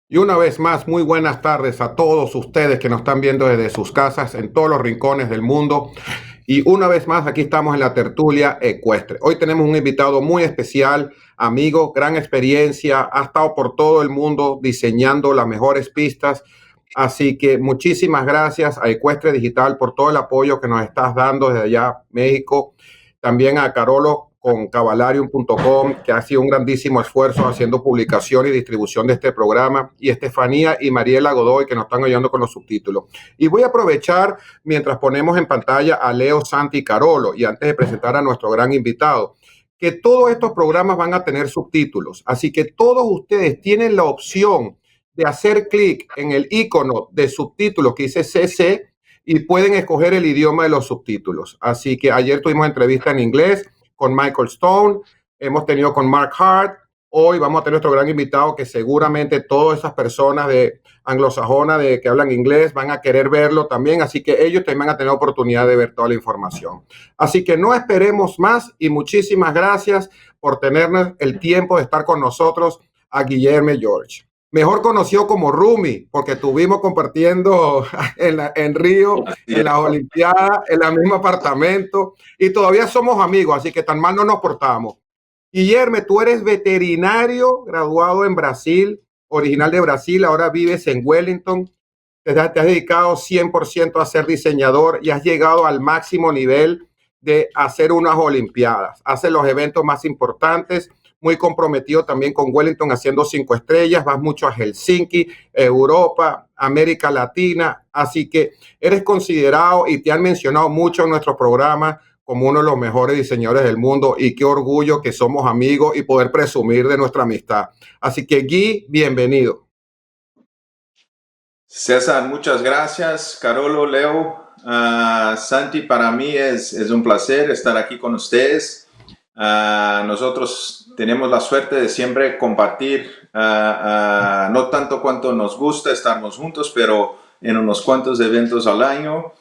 Y una vez más, muy buenas tardes a todos ustedes que nos están viendo desde sus casas en todos los rincones del mundo. Y una vez más, aquí estamos en la tertulia ecuestre. Hoy tenemos un invitado muy especial, amigo, gran experiencia, ha estado por todo el mundo diseñando las mejores pistas. Así que muchísimas gracias a Ecuestre Digital por todo el apoyo que nos estás dando desde allá, México. También a Carolo con cavalarium.com, que ha sido un grandísimo esfuerzo haciendo publicación y distribución de este programa, y Estefanía y Mariela Godoy, que nos están ayudando con los subtítulos. Y voy a aprovechar, mientras ponemos en pantalla a Leo, Santi y Carolo, y antes de presentar a nuestro gran invitado, que todos estos programas van a tener subtítulos. Así que todos ustedes tienen la opción de hacer clic en el icono de subtítulos que dice CC y pueden escoger el idioma de los subtítulos. Así que ayer tuvimos entrevista en inglés con Michael Stone, hemos tenido con Mark Hart, hoy vamos a tener nuestro gran invitado que seguramente todas esas personas de anglosajona de que hablan inglés van a querer verlo también, así que ellos también van a tener oportunidad de ver toda la información. Así que no esperemos más y muchísimas gracias por tenernos el tiempo de estar con nosotros a Guillermo George. Mejor conocido como Rumi, porque estuvimos compartiendo en Río, en las Olimpiadas, en el mismo apartamento, y todavía somos amigos, así que tan mal no nos portamos. Guillermo, tú eres veterinario, graduado en Brasil, original de Brasil, ahora vives en Wellington, te has dedicado 100% a ser diseñador y has llegado al máximo nivel de hacer unas Olimpiadas, haces los eventos más importantes, muy comprometido también con Wellington haciendo 5 estrellas, vas mucho a Helsinki, Europa, América Latina, así que eres considerado y te han mencionado mucho en nuestro programa como uno de los mejores diseñadores del mundo y qué orgullo que somos amigos y poder presumir de nuestra amistad. Así que Gui, bienvenido. César, muchas gracias. Carolo, Leo, Santi, para mí es un placer estar aquí con ustedes. Nosotros tenemos la suerte de siempre compartir, no tanto cuanto nos gusta estarnos juntos, pero en unos cuantos eventos al año.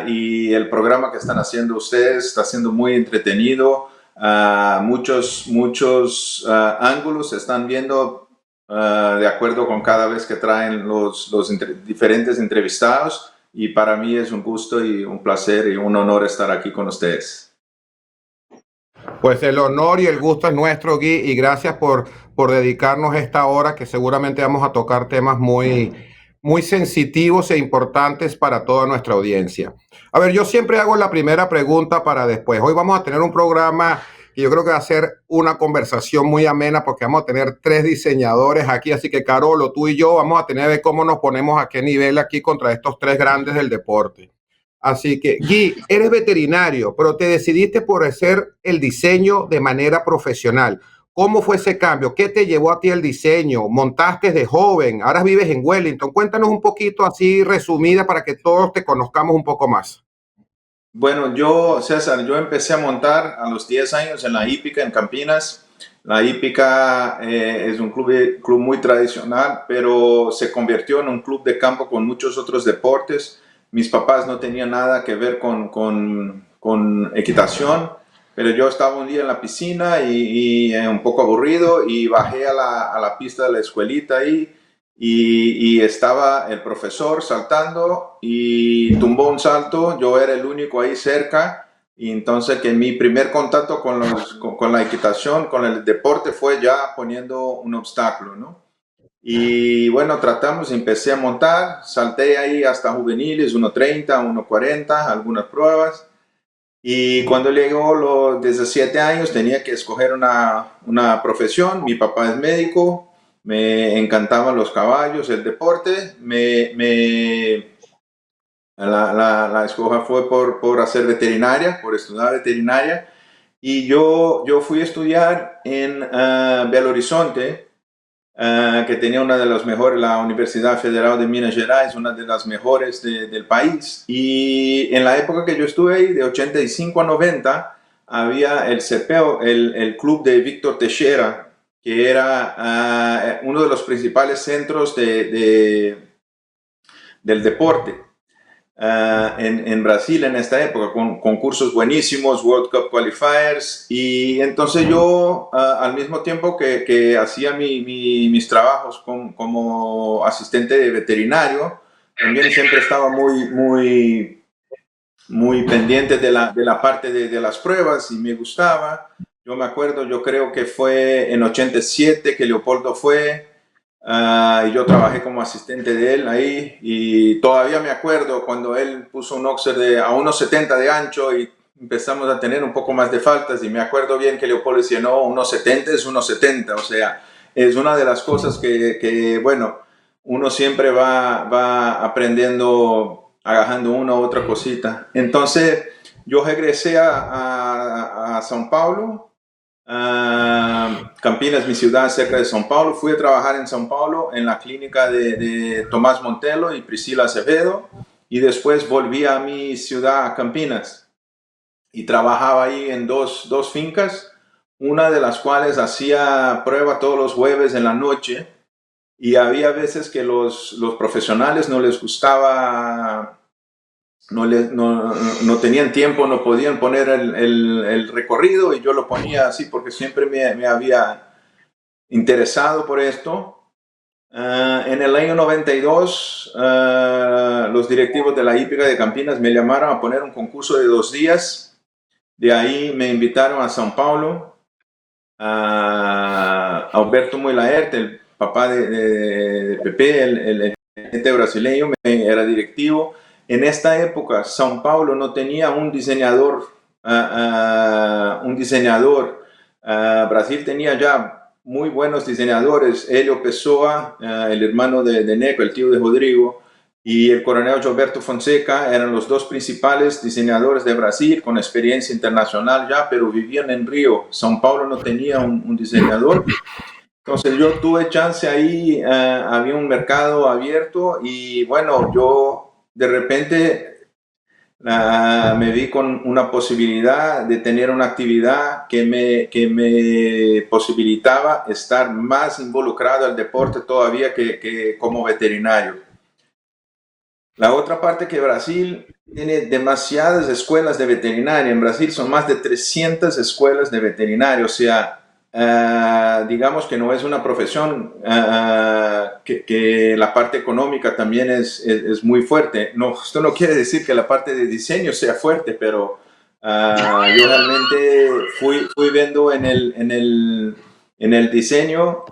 Y el programa que están haciendo ustedes está siendo muy entretenido. Muchos ángulos se están viendo de acuerdo con cada vez que traen los diferentes entrevistados. Y para mí es un gusto y un placer y un honor estar aquí con ustedes. Pues el honor y el gusto es nuestro, Gui, y gracias por dedicarnos esta hora que seguramente vamos a tocar temas muy sensitivos e importantes para toda nuestra audiencia. A ver, yo siempre hago la primera pregunta para después. Hoy vamos a tener un programa que yo creo que va a ser una conversación muy amena porque vamos a tener 3 diseñadores aquí, así que Carolo, tú y yo vamos a tener que ver cómo nos ponemos a qué nivel aquí contra estos 3 grandes del deporte. Así que, Gui, eres veterinario, pero te decidiste por hacer el diseño de manera profesional. ¿Cómo fue ese cambio? ¿Qué te llevó a ti el diseño? ¿Montaste de joven? Ahora vives en Wellington. Cuéntanos un poquito así resumida para que todos te conozcamos un poco más. Bueno, César, yo empecé a montar a los 10 años en la hípica en Campinas. La hípica es un club muy tradicional, pero se convirtió en un club de campo con muchos otros deportes. Mis papás no tenían nada que ver con equitación, pero yo estaba un día en la piscina y un poco aburrido y bajé a la pista de la escuelita ahí y estaba el profesor saltando y tumbó un salto. Yo era el único ahí cerca y entonces que mi primer contacto con la equitación, con el deporte fue ya poniendo un obstáculo, ¿no? Y bueno, empecé a montar, salté ahí hasta juveniles, 1.30, 1.40, algunas pruebas. Y cuando llegó desde 7 años tenía que escoger una profesión. Mi papá es médico, me encantaban los caballos, el deporte. La escoja fue por hacer veterinaria, por estudiar veterinaria. Y yo fui a estudiar en Belo Horizonte, que tenía una de las mejores, la Universidad Federal de Minas Gerais, una de las mejores del país. Y en la época que yo estuve ahí, de 85 a 90, había el CEPEO, el club de Víctor Teixeira, que era uno de los principales centros del deporte en Brasil en esta época, con concursos buenísimos, World Cup Qualifiers, y entonces yo al mismo tiempo que hacía mis trabajos como asistente veterinario, también siempre estaba muy pendiente de la parte de las pruebas y me gustaba. Yo me acuerdo, yo creo que fue en 87 que Leopoldo fue, y yo trabajé como asistente de él ahí, y todavía me acuerdo cuando él puso un Oxer a unos 70 de ancho y empezamos a tener un poco más de faltas, y me acuerdo bien que Leopoldo decía, no, unos 70 es unos 70, o sea, es una de las cosas que bueno, uno siempre va aprendiendo, agajando una u otra cosita. Entonces yo regresé a São Paulo. Campinas, mi ciudad cerca de São Paulo. Fui a trabajar en São Paulo en la clínica de Tomás Montelo y Priscila Acevedo, y después volví a mi ciudad, a Campinas, y trabajaba ahí en dos fincas, una de las cuales hacía prueba todos los jueves en la noche, y había veces que los profesionales no les gustaba, no tenían tiempo, no podían poner el recorrido, y yo lo ponía así porque siempre me había interesado por esto. En el año 92, los directivos de la hípica de Campinas me llamaron a poner un concurso de 2 días. De ahí me invitaron a São Paulo, a Alberto Moilaert, el papá de Pepe, el gerente brasileño, era directivo. En esta época, São Paulo no tenía un diseñador. Brasil tenía ya muy buenos diseñadores. Helio Pessoa, el hermano de Neco, el tío de Rodrigo, y el coronel Gilberto Fonseca eran los dos principales diseñadores de Brasil, con experiencia internacional ya, pero vivían en Río. São Paulo no tenía un diseñador. Entonces yo tuve chance ahí, había un mercado abierto, y bueno, yo de repente me vi con una posibilidad de tener una actividad que me posibilitaba estar más involucrado al deporte todavía que como veterinario. La otra parte, que Brasil tiene demasiadas escuelas de veterinaria. En Brasil son más de 300 escuelas de veterinaria, o sea, digamos que no es una profesión, que la parte económica también es muy fuerte. No, esto no quiere decir que la parte de diseño sea fuerte, pero yo realmente fui viendo en el diseño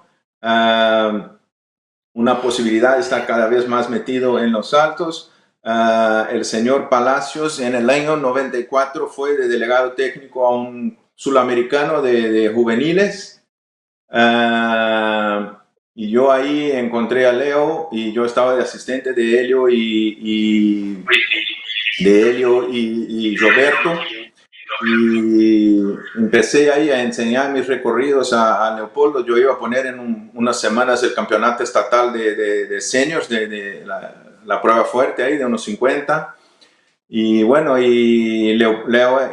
una posibilidad de estar cada vez más metido en los saltos. El señor Palacios en el año 94 fue de delegado técnico a un sudamericano de juveniles, y yo ahí encontré a Leo, y yo estaba de asistente de Helio y Roberto, y empecé ahí a enseñar mis recorridos a Leopoldo. Yo iba a poner en unas semanas el campeonato estatal de seniors, de la prueba fuerte ahí de unos 50, y bueno, y Leo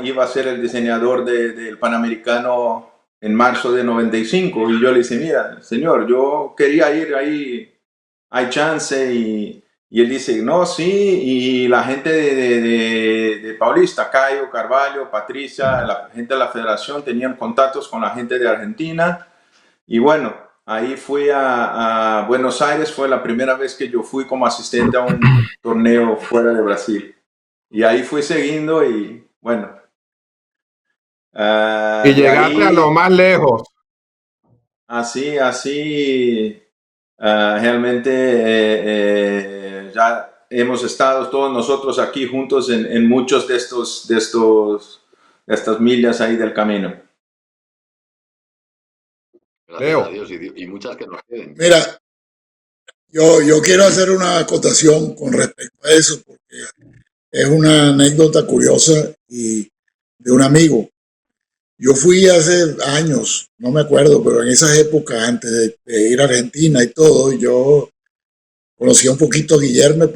iba a ser el diseñador del Panamericano en marzo de 95, y yo le dije, mira, señor, yo quería ir ahí, hay chance, y él dice, no, sí, y la gente de Paulista, Caio, Carvalho, Patricia, la gente de la federación tenían contactos con la gente de Argentina, y bueno, ahí fui a Buenos Aires. Fue la primera vez que yo fui como asistente a un torneo fuera de Brasil, y ahí fui siguiendo, y bueno. Y llegaste a lo más lejos. Así, realmente ya hemos estado todos nosotros aquí juntos en muchos de estas millas ahí del camino. Gracias Leo. A Dios, y muchas que nos queden. Mira, yo quiero hacer una acotación con respecto a eso, porque es una anécdota curiosa y de un amigo. Yo fui hace años, no me acuerdo, pero en esas épocas, antes de ir a Argentina y todo, yo conocía un poquito a Guillermo,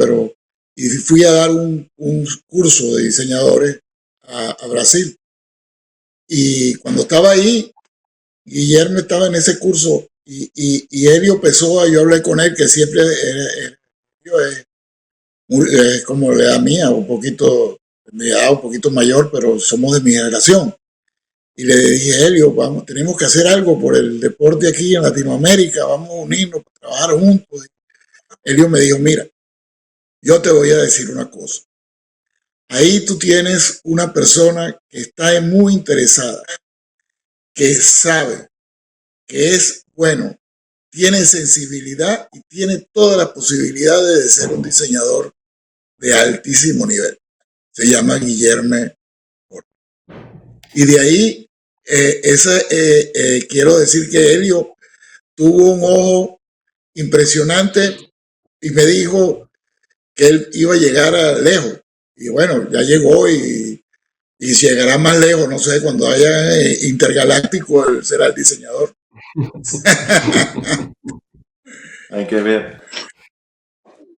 y fui a dar un curso de diseñadores a Brasil. Y cuando estaba ahí, Guillermo estaba en ese curso y Helio Pessoa, yo hablé con él, que siempre es como la edad mía, un poquito, mi edad un poquito mayor, pero somos de mi generación. Y le dije, Helio, vamos, tenemos que hacer algo por el deporte aquí en Latinoamérica, vamos a unirnos, a trabajar juntos. Helio me dijo, mira, yo te voy a decir una cosa. Ahí tú tienes una persona que está muy interesada, que sabe, que es bueno, tiene sensibilidad y tiene todas las posibilidades de ser un diseñador de altísimo nivel. Se llama Guillermo. Y de ahí, quiero decir que Helio tuvo un ojo impresionante y me dijo que él iba a llegar a lejos. Y bueno, ya llegó y llegará más lejos, no sé, cuando haya intergaláctico, él será el diseñador. Hay que ver.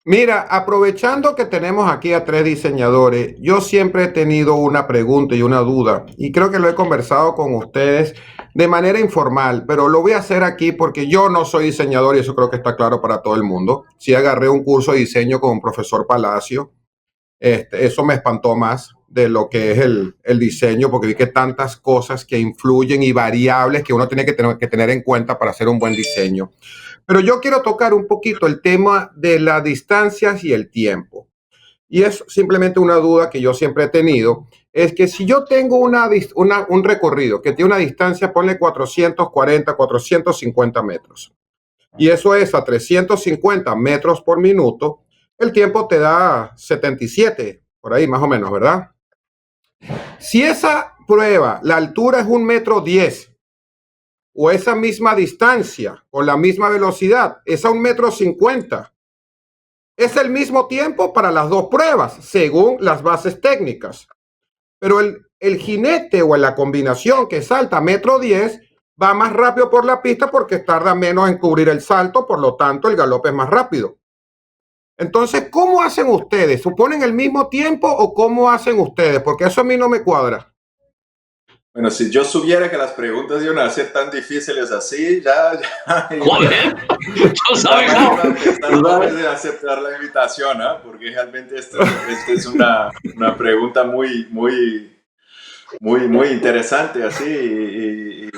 Mira, aprovechando que tenemos aquí a 3 diseñadores, yo siempre he tenido una pregunta y una duda, y creo que lo he conversado con ustedes de manera informal, pero lo voy a hacer aquí porque yo no soy diseñador y eso creo que está claro para todo el mundo. Sí agarré un curso de diseño con un profesor Palacio. Eso me espantó más de lo que es el diseño, porque vi que tantas cosas que influyen y variables que uno tiene que tener en cuenta para hacer un buen diseño. Pero yo quiero tocar un poquito el tema de las distancias y el tiempo. Y es simplemente una duda que yo siempre he tenido, es que si yo tengo un recorrido que tiene una distancia, ponle 440, 450 metros, y eso es a 350 metros por minuto, el tiempo te da 77, por ahí más o menos, ¿verdad? Si esa prueba, la altura es 1,10 m, o esa misma distancia o la misma velocidad es a 1,50 m, es el mismo tiempo para las dos pruebas, según las bases técnicas. Pero el jinete o la combinación que salta 1,10 m va más rápido por la pista porque tarda menos en cubrir el salto, por lo tanto el galope es más rápido. Entonces, ¿cómo hacen ustedes? ¿Suponen el mismo tiempo o cómo hacen ustedes? Porque eso a mí no me cuadra. Bueno, si yo supiera que las preguntas iban a ser tan difíciles así, ya ¡Joder! ¡No sabes nada! De aceptar la invitación, ¿eh? Porque realmente esta es una pregunta muy interesante, así,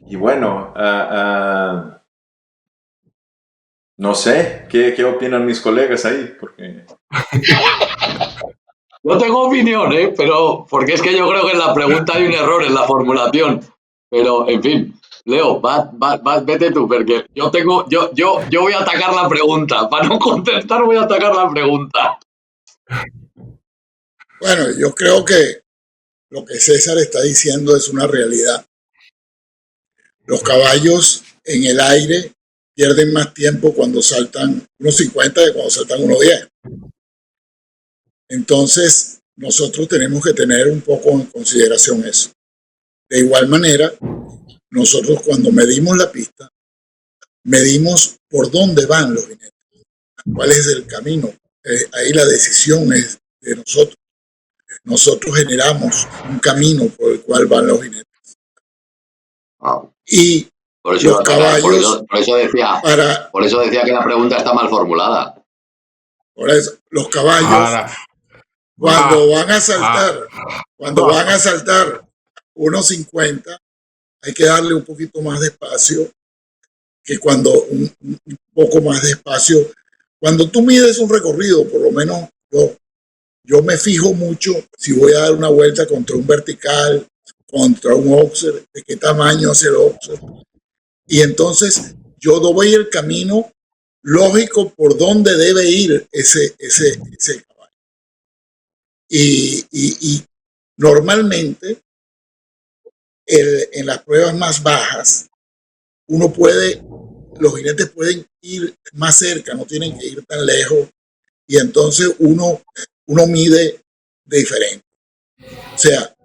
y bueno, no sé, ¿qué opinan mis colegas ahí? Porque... No tengo opinión, pero porque es que yo creo que en la pregunta hay un error en la formulación. Pero, en fin, Leo, vete tú, porque yo voy a atacar la pregunta. Para no contestar, voy a atacar la pregunta. Bueno, yo creo que lo que César está diciendo es una realidad. Los caballos en el aire pierden más tiempo cuando saltan 1,50 que cuando saltan 1,10. Entonces, nosotros tenemos que tener un poco en consideración eso. De igual manera, nosotros cuando medimos la pista, medimos por dónde van los jinetes, cuál es el camino. Ahí la decisión es de nosotros. Nosotros generamos un camino por el cual van los jinetes. Wow. Y por eso, los caballos... Por eso decía que la pregunta está mal formulada. Por eso, los caballos, cuando van a saltar 1,50, hay que darle un poquito más de espacio que cuando un poco más de espacio. Cuando tú mides un recorrido, por lo menos yo me fijo mucho si voy a dar una vuelta contra un vertical, contra un boxer, de qué tamaño hace el boxer. Y entonces yo doy el camino lógico por donde debe ir ese caballo. Y normalmente en las pruebas más bajas, los jinetes pueden ir más cerca, no tienen que ir tan lejos, y entonces uno mide de diferente. O sea,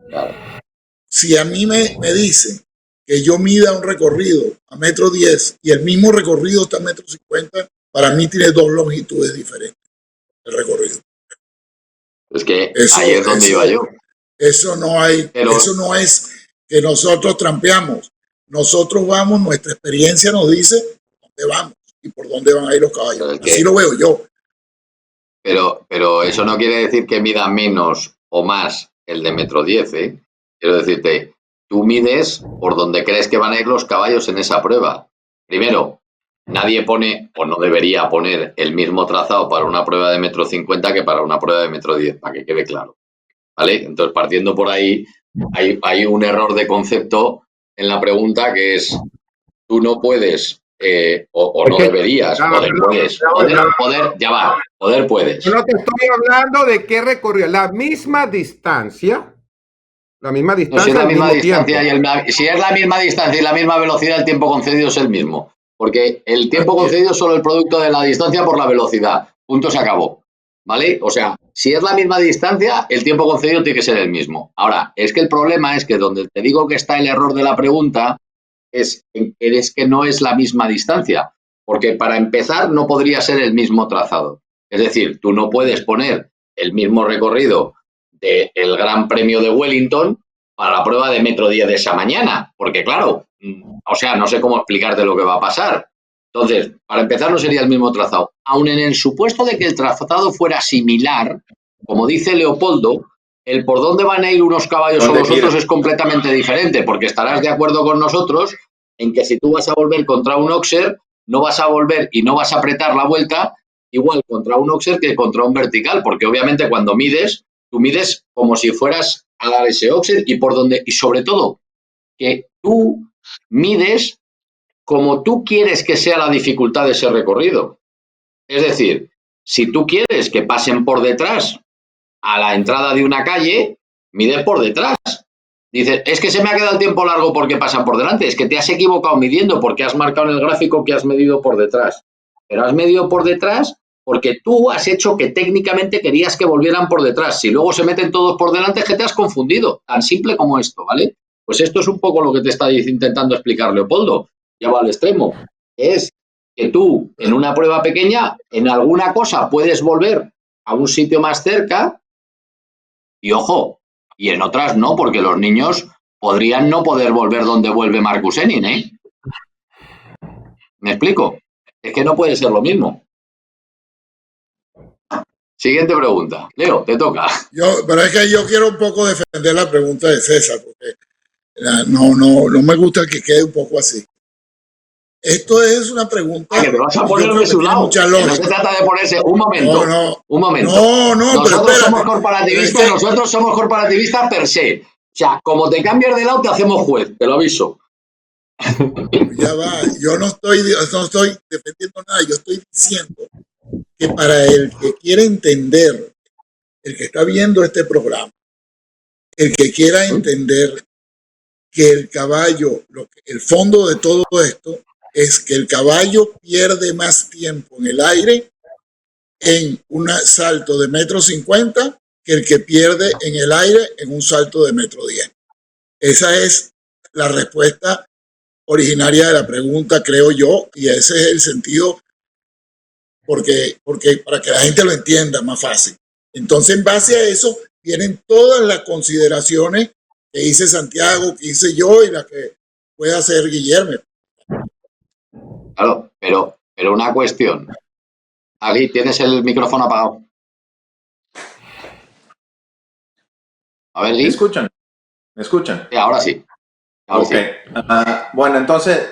si a mí me dicen que yo mida un recorrido a 1,10 m y el mismo recorrido está a 1,50 m, para mí tiene dos longitudes diferentes el recorrido. Es que ahí es donde iba yo. Eso no hay, Pero, eso no es que nosotros trampeamos. Nosotros vamos, nuestra experiencia nos dice dónde vamos y por dónde van a ir los caballos. Así lo veo yo. Pero eso no quiere decir que mida menos o más el de 1,10 m, ¿eh? Quiero decirte, tú mides por donde crees que van a ir los caballos en esa prueba. Primero, nadie pone, o no debería poner, el mismo trazado para una prueba de 1,50 m que para una prueba de 1,10 m, para que quede claro. ¿Vale? Entonces, partiendo por ahí, hay un error de concepto en la pregunta que es, tú no puedes, o no deberías, poder puedes, poder puedes. Yo no te estoy hablando de qué recorrió, la misma distancia. La misma distancia. No, si es la misma distancia si es la misma distancia y la misma velocidad, el tiempo concedido es el mismo. Porque el tiempo concedido es solo el producto de la distancia por la velocidad. Punto, se acabó. ¿Vale? O sea, si es la misma distancia, el tiempo concedido tiene que ser el mismo. Ahora, es que el problema es que donde te digo que está el error de la pregunta es que no es la misma distancia. Porque para empezar no podría ser el mismo trazado. Es decir, tú no puedes poner el mismo recorrido del Gran Premio de Wellington para la prueba de 1,10 m de esa mañana, porque claro, o sea, no sé cómo explicarte lo que va a pasar. Entonces, para empezar no sería el mismo trazado. Aun en el supuesto de que el trazado fuera similar, como dice Leopoldo, el por dónde van a ir unos caballos o los otros es completamente diferente, porque estarás de acuerdo con nosotros en que si tú vas a volver contra un Oxer, no vas a volver y no vas a apretar la vuelta igual contra un Oxer que contra un vertical, porque obviamente cuando mides, tú mides como si fueras a dar ese Oxer y sobre todo, que tú mides como tú quieres que sea la dificultad de ese recorrido. Es decir, si tú quieres que pasen por detrás a la entrada de una calle, mides por detrás. Dices, es que se me ha quedado el tiempo largo porque pasan por delante. Es que te has equivocado midiendo porque has marcado en el gráfico que has medido por detrás. Pero has medido por detrás porque tú has hecho que técnicamente querías que volvieran por detrás. Si luego se meten todos por delante, es que te has confundido. Tan simple como esto, ¿vale? Pues esto es un poco lo que te está intentando explicar Leopoldo. Ya va al extremo. Es que tú, en una prueba pequeña, en alguna cosa puedes volver a un sitio más cerca y, ojo, y en otras no, porque los niños podrían no poder volver donde vuelve Marcus Henning, ¿eh? ¿Me explico? Es que no puede ser lo mismo. Siguiente pregunta. Leo, te toca. Pero es que yo quiero un poco defender la pregunta de César, porque no me gusta que quede un poco así. Esto es una pregunta. Que te vas a poner de su lado. No se trata de ponerse. Un momento. Un momento. Nosotros somos corporativistas, nosotros somos corporativistas per se. O sea, como te cambias de lado, te hacemos juez, te lo aviso. Ya va, yo no estoy defendiendo nada, yo estoy diciendo que para el que quiere entender, el que está viendo este programa, el que quiera entender que el caballo, el fondo de todo esto es que el caballo pierde más tiempo en el aire en un salto de 1,50 m que el que pierde en el aire en un salto de 1,10 m. Esa es la respuesta originaria de la pregunta, creo yo, y ese es el sentido porque para que la gente lo entienda más fácil. Entonces, en base a eso, vienen todas las consideraciones que hice Santiago, que hice yo y las que puede hacer Guillermo. Claro, pero una cuestión. Ali, ¿tienes el micrófono apagado? A ver, Lee. ¿Me escuchan? ¿Me escuchan? Sí, ahora sí. Ok. Bueno, entonces,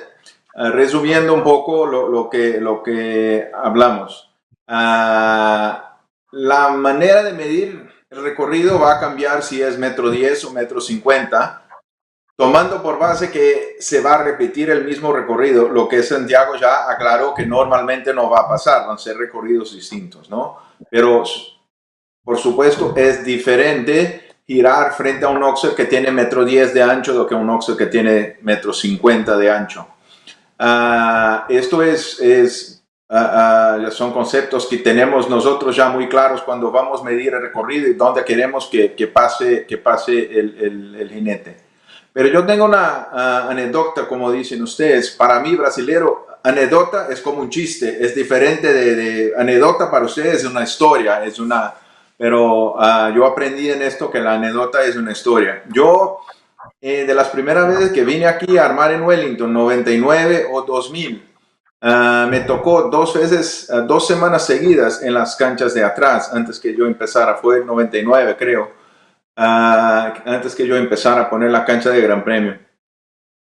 resumiendo un poco lo que hablamos. La manera de medir el recorrido va a cambiar si es 1,10 m o 1,50 m, tomando por base que se va a repetir el mismo recorrido, lo que Santiago ya aclaró que normalmente no va a pasar, van a ser recorridos distintos, ¿no? Pero, por supuesto, es diferente girar frente a un Oxer que tiene 1,10 m de ancho do que un Oxer que tiene 1,50 m de ancho. Esto son conceptos que tenemos nosotros ya muy claros cuando vamos a medir el recorrido y dónde queremos que pase el jinete. Pero yo tengo una anécdota, como dicen ustedes. Para mí, brasilero, anécdota es como un chiste. Es diferente de anécdota para ustedes, es una historia, es una pero yo aprendí en esto que la anécdota es una historia. Yo, de las primeras veces que vine aquí a armar en Wellington, 99 o 2000, me tocó 2 veces, 2 semanas seguidas en las canchas de atrás, antes que yo empezara, fue en 99 creo, antes que yo empezara a poner la cancha de Gran Premio.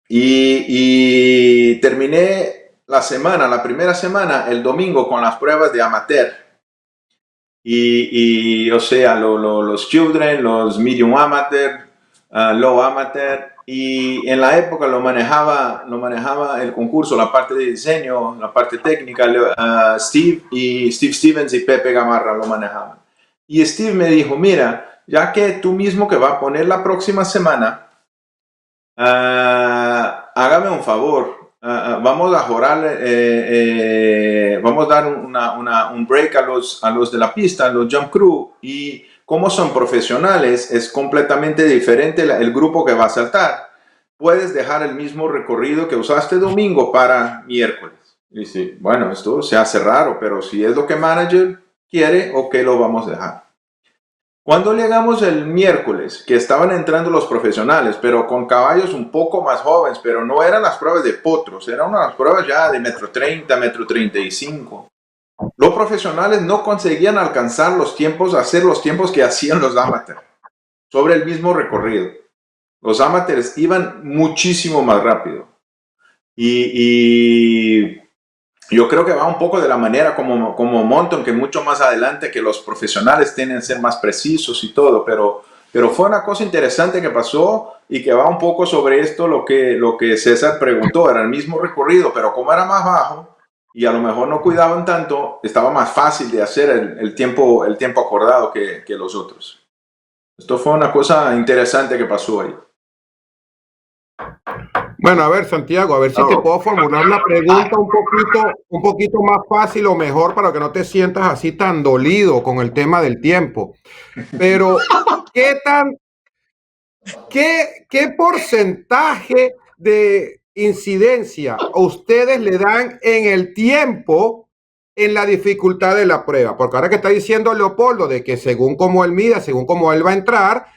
Y terminé la primera semana, el domingo, con las pruebas de amateur. O sea, los children, los medium amateur, low amateur. Y en la época lo manejaba el concurso, la parte de diseño, la parte técnica, Steve Stevens y Pepe Gamarra lo manejaban. Y Steve me dijo, mira, ya que tú mismo que vas a poner la próxima semana, hágame un favor, vamos a jurar, vamos a dar un break a los de la pista, a los jump crew, y como son profesionales, es completamente diferente el grupo que va a saltar. Puedes dejar el mismo recorrido que usaste domingo para miércoles. Y dice, bueno, esto se hace raro, pero si es lo que manager quiere, ok, lo vamos a dejar. Cuando llegamos el miércoles, que estaban entrando los profesionales, pero con caballos un poco más jóvenes, pero no eran las pruebas de potros, eran unas pruebas ya de 1,30 m, 1,35 m. Los profesionales no conseguían alcanzar los tiempos, hacer los tiempos que hacían los amateurs sobre el mismo recorrido. Los amateurs iban muchísimo más rápido. Y yo creo que va un poco de la manera como montan, que mucho más adelante que los profesionales tienen que ser más precisos y todo, pero fue una cosa interesante que pasó y que va un poco sobre esto lo que César preguntó. Era el mismo recorrido, pero como era más bajo y a lo mejor no cuidaban tanto, estaba más fácil de hacer el tiempo acordado que los otros. Esto fue una cosa interesante que pasó ahí. Bueno, a ver, Santiago, a ver si te puedo formular la pregunta un poquito más fácil o mejor para que no te sientas así tan dolido con el tema del tiempo. Pero, ¿qué porcentaje de incidencia ustedes le dan en el tiempo en la dificultad de la prueba? Porque ahora que está diciendo Leopoldo de que según cómo él mida, según cómo él va a entrar,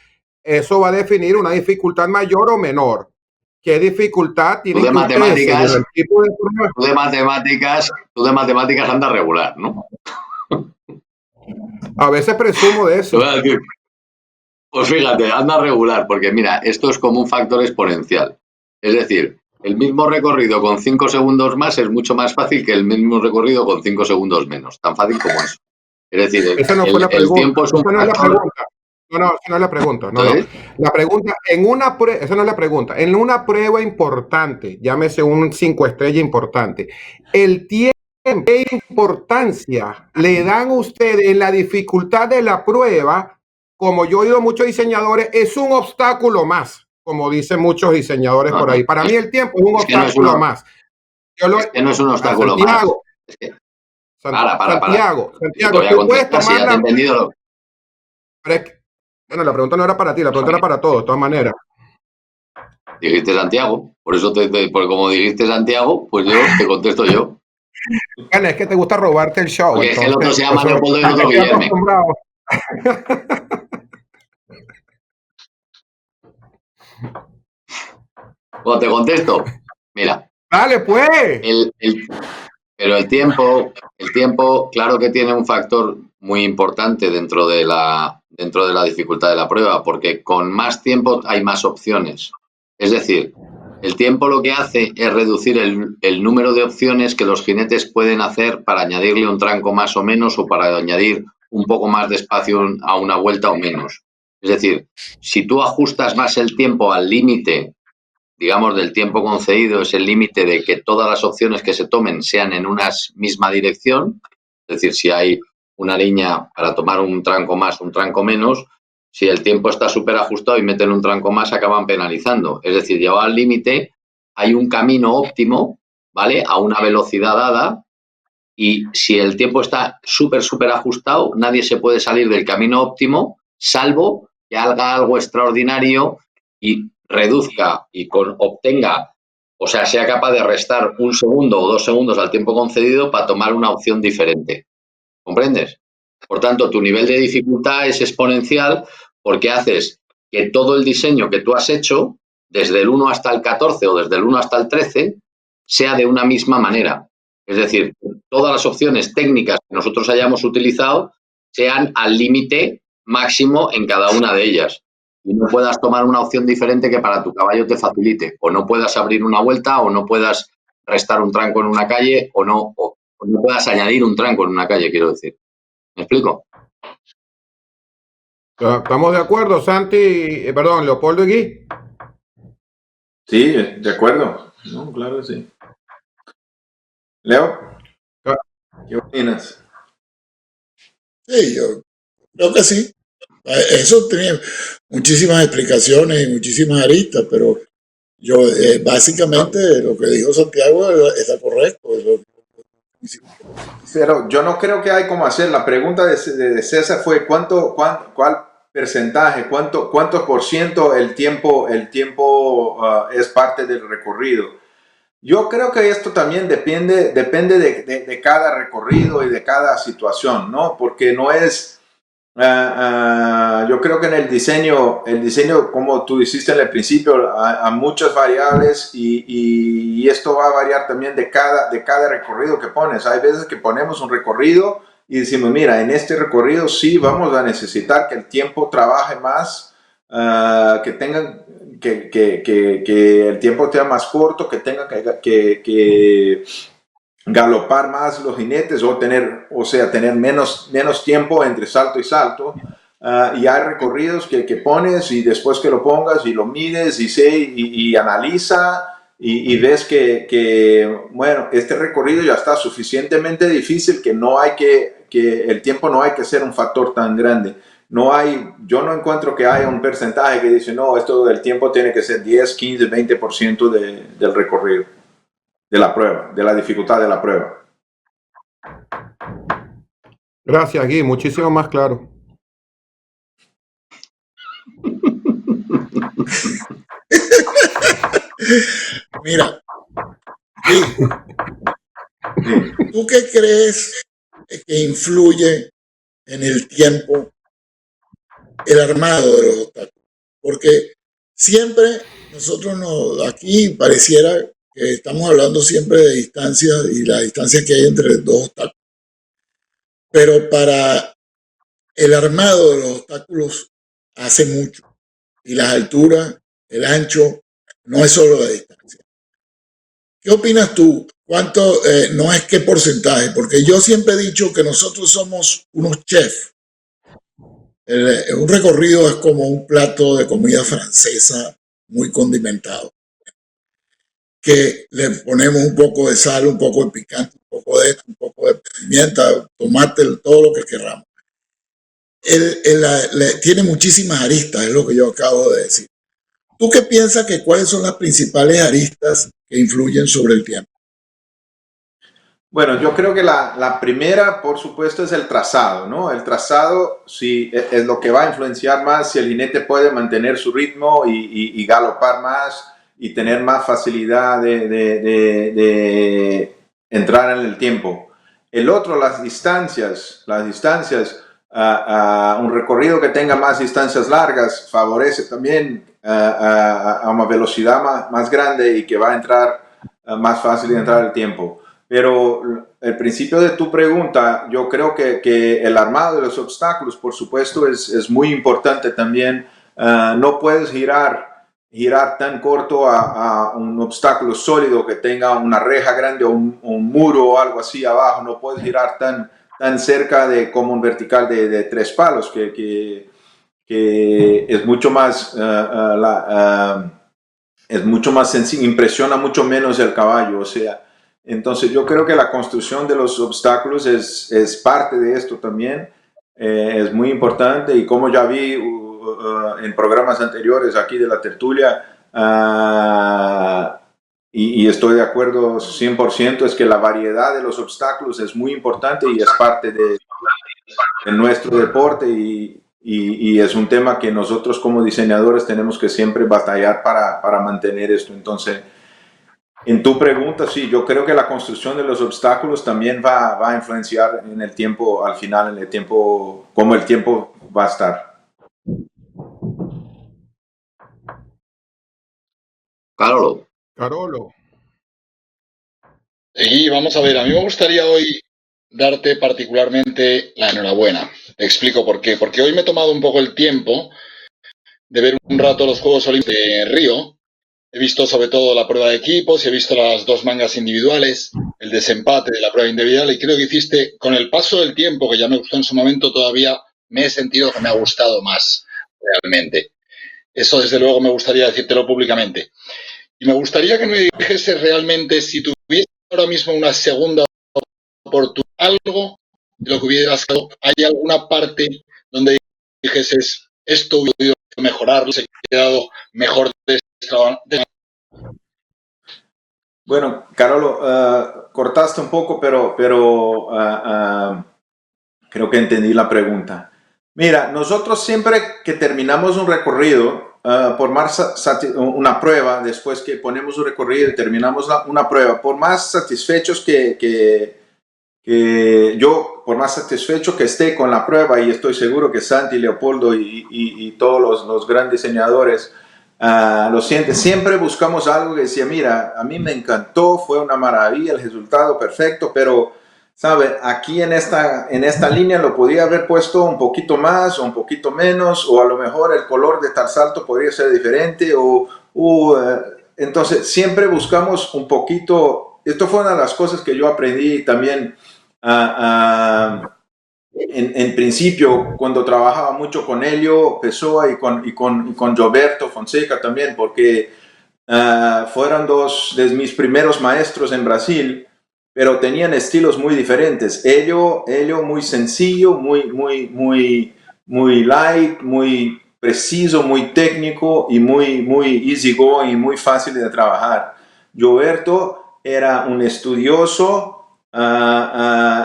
eso va a definir una dificultad mayor o menor. ¿Qué dificultad tiene Tú de matemáticas, el tipo de prueba? tú de matemáticas andas regular, ¿no? A veces presumo de eso. Pues fíjate, anda regular, porque mira, esto es como un factor exponencial. Es decir, el mismo recorrido con 5 segundos más es mucho más fácil que el mismo recorrido con 5 segundos menos. Tan fácil como eso. Es decir, esa no fue la el pregunta. tiempo es un Esa no es la factor. pregunta. No, esa no es la pregunta. No. La pregunta, esa no es la pregunta. En una prueba importante, llámese un 5 estrellas importante, el tiempo, ¿qué importancia le dan ustedes en la dificultad de la prueba? Como yo he oído muchos diseñadores, es un obstáculo más, como dicen muchos diseñadores por ahí. Para mí el tiempo es un obstáculo más. Es que no es un obstáculo más. Es que, Santiago, tú puedes tomar la... Bueno, la pregunta no era para ti, la pregunta era para todos, de todas maneras. Dijiste Santiago, por eso por como dijiste Santiago, pues yo te contesto yo. Bueno, es que te gusta robarte el show. Porque entonces, es que el otro se llama Leopoldo y el otro Guillermo. Bueno, te contesto. Mira. Dale, pues. Pero el tiempo, claro que tiene un factor muy importante dentro de la dificultad de la prueba, porque con más tiempo hay más opciones. Es decir, el tiempo lo que hace es reducir el número de opciones que los jinetes pueden hacer para añadirle un tranco más o menos o para añadir un poco más de espacio a una vuelta o menos. Es decir, si tú ajustas más el tiempo al límite, digamos, del tiempo concedido, es el límite de que todas las opciones que se tomen sean en una misma dirección, es decir, si hay una línea para tomar un tranco más, un tranco menos, si el tiempo está súper ajustado y meten un tranco más, acaban penalizando. Es decir, llevado al límite, hay un camino óptimo, ¿vale?, a una velocidad dada, y si el tiempo está súper ajustado, nadie se puede salir del camino óptimo, salvo que haga algo extraordinario y reduzca y obtenga, o sea, sea capaz de restar 1 segundo o 2 segundos al tiempo concedido para tomar una opción diferente. ¿Comprendes? Por tanto, tu nivel de dificultad es exponencial porque haces que todo el diseño que tú has hecho, desde el 1 hasta el 14 o desde el 1 hasta el 13, sea de una misma manera. Es decir, todas las opciones técnicas que nosotros hayamos utilizado sean al límite máximo en cada una de ellas. Y no puedas tomar una opción diferente que para tu caballo te facilite. O no puedas abrir una vuelta, o no puedas restar un tranco en una calle, o no puedas añadir un tranco en una calle, quiero decir. ¿Me explico? ¿Estamos de acuerdo, Santi? Perdón, Leopoldo y Gui. Sí, de acuerdo. No, claro que sí. Leo, ¿qué opinas? Sí, yo creo que sí. Eso tiene muchísimas explicaciones y muchísimas aristas, pero yo básicamente lo que dijo Santiago está correcto. Pero yo no creo que hay como hacer. La pregunta de César fue cuál porcentaje, cuánto por ciento el tiempo es parte del recorrido. Yo creo que esto también depende de cada recorrido y de cada situación, ¿no? Porque no es, yo creo que en el diseño, como tú hiciste en el principio, hay muchas variables y esto va a variar también de cada recorrido que pones. Hay veces que ponemos un recorrido y decimos, mira, en este recorrido sí vamos a necesitar que el tiempo trabaje más, que el tiempo sea más corto, que tengan que galopar más los jinetes o tener menos tiempo entre salto y salto. Y hay recorridos que pones y después que lo pongas y lo mides y analiza y ves bueno, este recorrido ya está suficientemente difícil que el tiempo no hay que ser un factor tan grande. Yo no encuentro que haya un porcentaje que dice, no, esto del tiempo tiene que ser 10, 15, 20% del recorrido, de la prueba, de la dificultad de la prueba. Gracias, Gui. Muchísimo más claro. Mira, ¿tú qué crees que influye en el tiempo el armado de los obstáculos? Porque siempre nosotros aquí pareciera que estamos hablando siempre de distancia y la distancia que hay entre dos obstáculos. Pero para el armado de los obstáculos hace mucho. Y las alturas, el ancho, no es solo la distancia. ¿Qué opinas tú? ¿Cuánto, no es qué porcentaje? Porque yo siempre he dicho que nosotros somos unos chefs. Un recorrido es como un plato de comida francesa muy condimentado, que le ponemos un poco de sal, un poco de picante, un poco de esto, un poco de pimienta, tomate, todo lo que queramos. Tiene muchísimas aristas, es lo que yo acabo de decir. ¿Tú qué piensas que cuáles son las principales aristas que influyen sobre el tiempo? Bueno, yo creo que la primera, por supuesto, es el trazado, ¿no? El trazado sí, es lo que va a influenciar más si el jinete puede mantener su ritmo y galopar más y tener más facilidad de entrar en el tiempo. El otro, las distancias, un recorrido que tenga más distancias largas favorece también a una velocidad más grande y que va a entrar más fácil de entrar el tiempo. Pero el principio de tu pregunta, yo creo que el armado de los obstáculos, por supuesto, es muy importante también. No puedes girar tan corto a un obstáculo sólido que tenga una reja grande o un muro o algo así abajo. No puedes girar tan cerca como un vertical de 3 palos, que es mucho más sencillo, impresiona mucho menos el caballo, o sea. Entonces yo creo que la construcción de los obstáculos es parte de esto también, es muy importante, y como ya vi en programas anteriores aquí de la tertulia, y estoy de acuerdo 100%, es que la variedad de los obstáculos es muy importante y es parte de nuestro deporte, y es un tema que nosotros como diseñadores tenemos que siempre batallar para mantener esto. Entonces, En tu pregunta, sí, yo creo que la construcción de los obstáculos también va a influenciar en el tiempo, al final, en el tiempo, cómo el tiempo va a estar. Carolo. Carolo. Y vamos a ver, a mí me gustaría hoy darte particularmente la enhorabuena. Te explico por qué. Porque hoy me he tomado un poco el tiempo de ver un rato los Juegos Olímpicos de Río. He visto sobre todo la prueba de equipos y he visto las dos mangas individuales, el desempate de la prueba individual y creo que hiciste, con el paso del tiempo, que ya me gustó en su momento, todavía me he sentido que me ha gustado más realmente. Eso desde luego me gustaría decírtelo públicamente. Y me gustaría que me dijese realmente si tuviese ahora mismo una segunda oportunidad, algo de lo que hubieras hecho, ¿hay alguna parte donde dijeses esto hubiera podido mejorarlo, se ha quedado mejor de esta. Bueno, Carolo, cortaste un poco, pero creo que entendí la pregunta. Mira, nosotros siempre que terminamos un recorrido, por más una prueba, después que ponemos un recorrido y terminamos una prueba, por más satisfechos que yo, por más satisfecho que esté con la prueba, y estoy seguro que Santi, Leopoldo y todos los grandes diseñadores lo sienten, siempre buscamos algo que decía, mira, a mí me encantó, fue una maravilla, el resultado perfecto, pero, ¿sabe? Aquí en esta línea lo podía haber puesto un poquito más o un poquito menos, o a lo mejor el color de tal salto podría ser diferente, entonces siempre buscamos un poquito. Esto fue una de las cosas que yo aprendí también en principio cuando trabajaba mucho con Helio Pessoa y con Gilberto Fonseca también, porque fueron dos de mis primeros maestros en Brasil, pero tenían estilos muy diferentes. Helio muy sencillo, muy light, muy preciso, muy técnico y muy easy going y muy fácil de trabajar. Gilberto era un estudioso,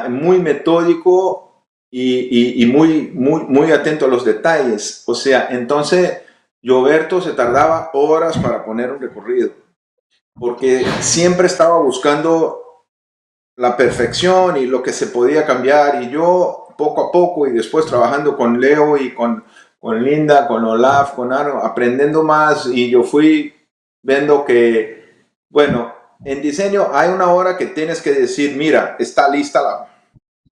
muy metódico y muy atento a los detalles. O sea, entonces Gilberto se tardaba horas para poner un recorrido, porque siempre estaba buscando la perfección y lo que se podía cambiar, y yo poco a poco y después trabajando con Leo y con Linda, con Olaf, con Aro, aprendiendo más, y yo fui viendo que, bueno, en diseño hay una hora que tienes que decir, mira, está lista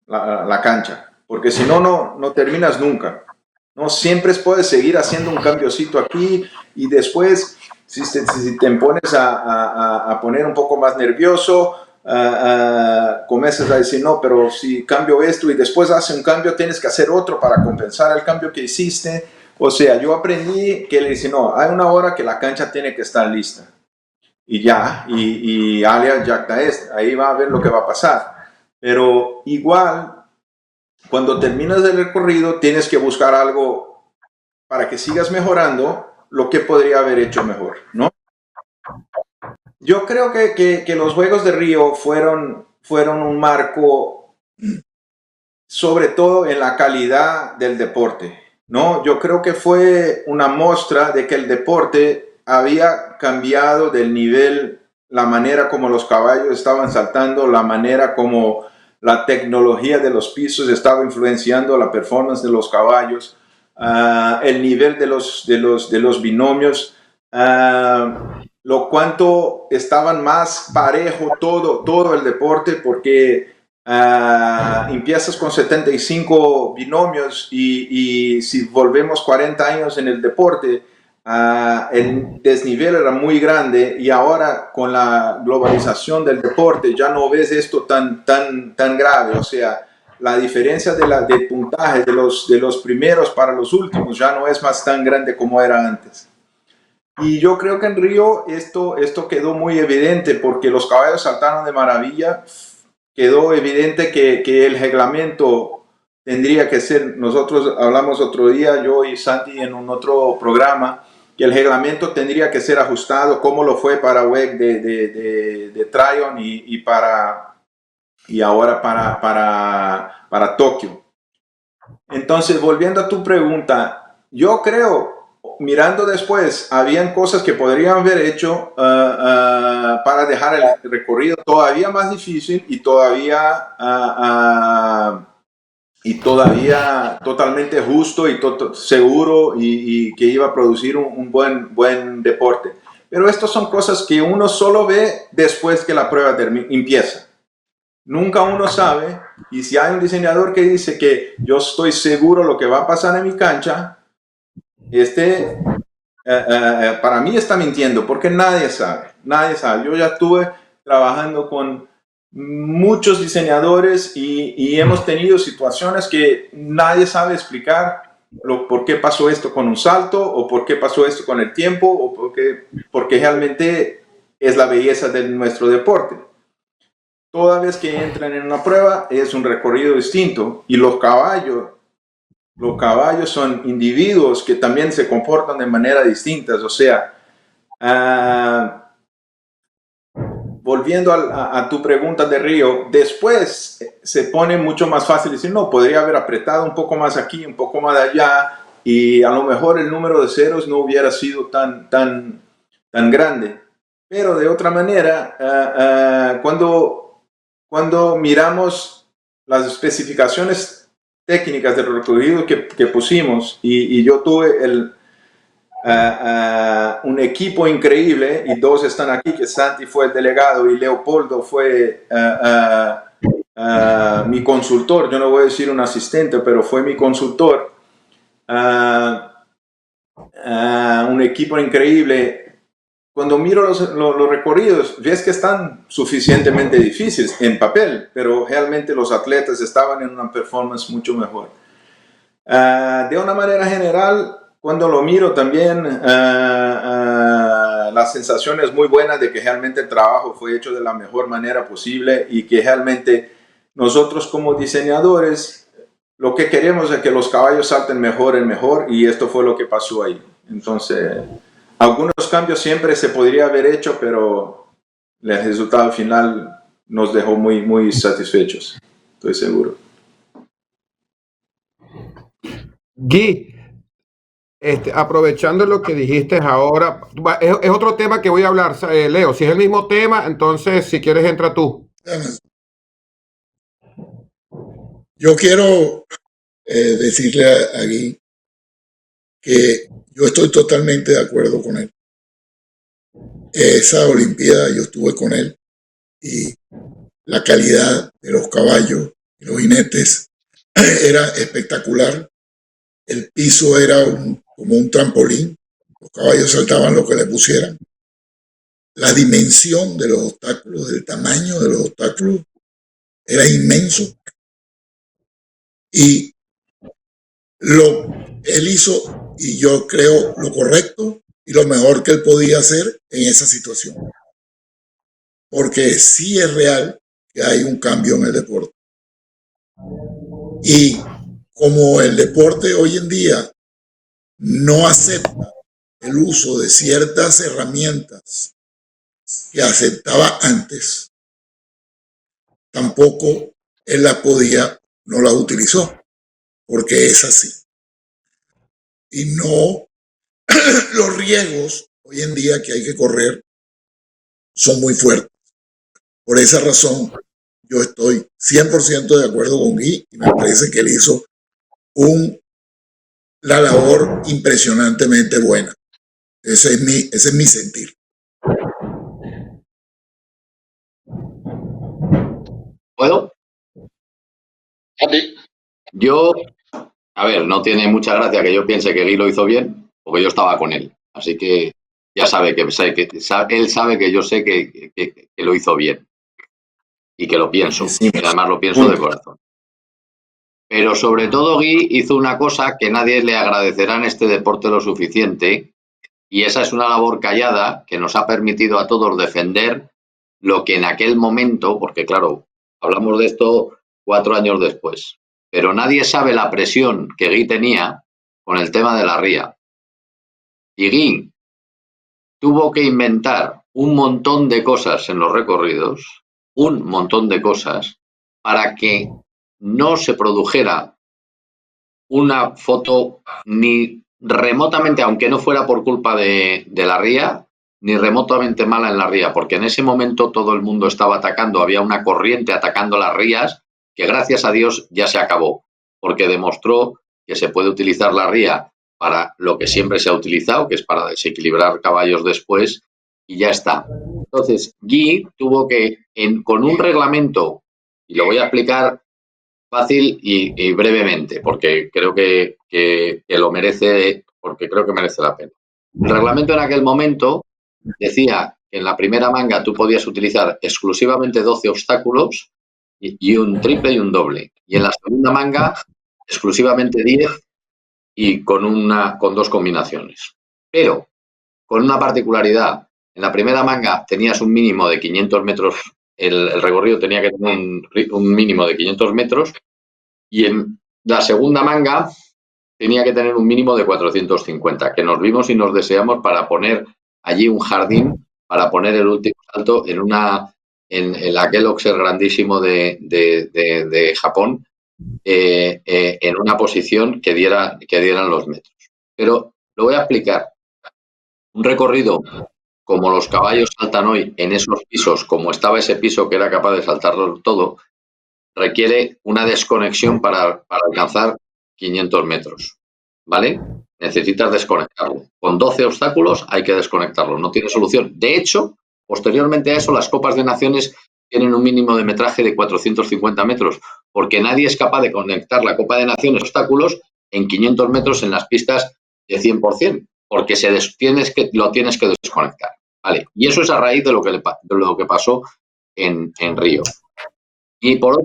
la cancha, porque si no, no terminas nunca. No siempre puedes seguir haciendo un cambiocito aquí y después, si te pones a poner un poco más nervioso, comienzas a decir, no, pero si cambio esto y después hace un cambio, tienes que hacer otro para compensar el cambio que hiciste. O sea, yo aprendí que le dice, no, hay una hora que la cancha tiene que estar lista. Y ya, y alias ya está, ahí va a ver lo que va a pasar. Pero igual, cuando terminas el recorrido, tienes que buscar algo para que sigas mejorando lo que podría haber hecho mejor, ¿no? Yo creo que los Juegos de Río fueron un marco, sobre todo en la calidad del deporte, ¿no? Yo creo que fue una muestra de que el deporte había cambiado del nivel, la manera como los caballos estaban saltando, la manera como la tecnología de los pisos estaba influenciando la performance de los caballos, el nivel de los binomios, lo cuanto estaban más parejo todo el deporte, porque empiezas con 75 binomios y si volvemos 40 años en el deporte, el desnivel era muy grande, y ahora con la globalización del deporte ya no ves esto tan grave. O sea, la diferencia de puntaje de los primeros para los últimos ya no es más tan grande como era antes. Y yo creo que en Río esto quedó muy evidente, porque los caballos saltaron de maravilla. Quedó evidente que el reglamento tendría que ser, nosotros hablamos otro día, yo y Santi en un otro programa, que el reglamento tendría que ser ajustado, como lo fue para WEC de Tryon y ahora para Tokio. Entonces, volviendo a tu pregunta, yo creo mirando después, habían cosas que podrían haber hecho para dejar el recorrido todavía más difícil y todavía totalmente justo y seguro y que iba a producir un buen deporte. Pero estas son cosas que uno solo ve después que la prueba empieza. Nunca uno sabe, y si hay un diseñador que dice que yo estoy seguro lo que va a pasar en mi cancha, para mí está mintiendo, porque nadie sabe. Yo ya estuve trabajando con muchos diseñadores y hemos tenido situaciones que nadie sabe explicar por qué pasó esto con un salto o por qué pasó esto con el tiempo o porque realmente es la belleza de nuestro deporte. Toda vez que entran en una prueba es un recorrido distinto y los caballos son individuos que también se comportan de manera distinta. O sea, volviendo a tu pregunta de Río, después se pone mucho más fácil decir, no, podría haber apretado un poco más aquí, un poco más allá, y a lo mejor el número de ceros no hubiera sido tan grande. Pero de otra manera, cuando miramos las especificaciones técnicas del recorrido que pusimos, y yo tuve un equipo increíble, y dos están aquí, que Santi fue el delegado y Leopoldo fue mi consultor. Yo no voy a decir un asistente, pero fue mi consultor. Un equipo increíble. Cuando miro los recorridos, ves que están suficientemente difíciles en papel, pero realmente los atletas estaban en una performance mucho mejor. De una manera general, cuando lo miro también, la sensación es muy buena de que realmente el trabajo fue hecho de la mejor manera posible y que realmente nosotros como diseñadores lo que queremos es que los caballos salten mejor en mejor, y esto fue lo que pasó ahí. Entonces, algunos cambios siempre se podría haber hecho, pero el resultado final nos dejó muy satisfechos, estoy seguro. Guy, aprovechando lo que dijiste ahora, es otro tema que voy a hablar, Leo. Si es el mismo tema, entonces si quieres entra tú. Yo quiero decirle a Guy que yo estoy totalmente de acuerdo con él. Esa Olimpiada yo estuve con él y la calidad de los caballos y los jinetes era espectacular. El piso era como un trampolín. Los caballos saltaban lo que le pusieran. La dimensión de los obstáculos, el tamaño de los obstáculos era inmenso. Y él hizo, y yo creo, lo correcto y lo mejor que él podía hacer en esa situación. Porque sí es real que hay un cambio en el deporte. Y como el deporte hoy en día no acepta el uso de ciertas herramientas que aceptaba antes, tampoco él no las utilizó, porque es así. Y no, los riesgos hoy en día que hay que correr son muy fuertes. Por esa razón, yo estoy 100% de acuerdo con Guy y me parece que él hizo la labor impresionantemente buena. Ese es mi sentir. ¿Puedo? Yo, a ver, no tiene mucha gracia que yo piense que Guy lo hizo bien, porque yo estaba con él. Así que ya sabe él sabe que yo sé que lo hizo bien. Y que lo pienso. Sí. Y además lo pienso de corazón. Pero sobre todo Guy hizo una cosa que nadie le agradecerá en este deporte lo suficiente, y esa es una labor callada que nos ha permitido a todos defender lo que en aquel momento, porque claro, hablamos de esto 4 años después, pero nadie sabe la presión que Guy tenía con el tema de la ría. Y Guy tuvo que inventar un montón de cosas en los recorridos, un montón de cosas, para que no se produjera una foto ni remotamente, aunque no fuera por culpa de la ría, ni remotamente mala en la ría, porque en ese momento todo el mundo estaba atacando, había una corriente atacando las rías que gracias a Dios ya se acabó, porque demostró que se puede utilizar la ría para lo que siempre se ha utilizado, que es para desequilibrar caballos después, y ya está. Entonces, Guy tuvo que, con un reglamento, y lo voy a explicar fácil y brevemente, porque creo que lo merece, porque creo que merece la pena. El reglamento en aquel momento decía que en la primera manga tú podías utilizar exclusivamente 12 obstáculos y un triple y un doble. Y en la segunda manga, exclusivamente 10 y con 2 combinaciones. Pero con una particularidad. En la primera manga tenías un mínimo de 500 metros, el recorrido tenía que tener un mínimo de 500 metros y en la segunda manga tenía que tener un mínimo de 450, que nos vimos y nos deseamos para poner allí un jardín, para poner el último salto en el Kellogg's grandísimo de Japón, en una posición que dieran los metros. Pero lo voy a explicar. Un recorrido como los caballos saltan hoy en esos pisos, como estaba ese piso que era capaz de saltarlo todo, requiere una desconexión para alcanzar 500 metros, ¿vale? Necesitas desconectarlo. Con 12 obstáculos hay que desconectarlo, no tiene solución. De hecho, posteriormente a eso, las Copas de Naciones tienen un mínimo de metraje de 450 metros, porque nadie es capaz de conectar la Copa de Naciones obstáculos en 500 metros en las pistas de 100%, porque lo tienes que desconectar, ¿vale? Y eso es a raíz de lo que pasó en Río. Y por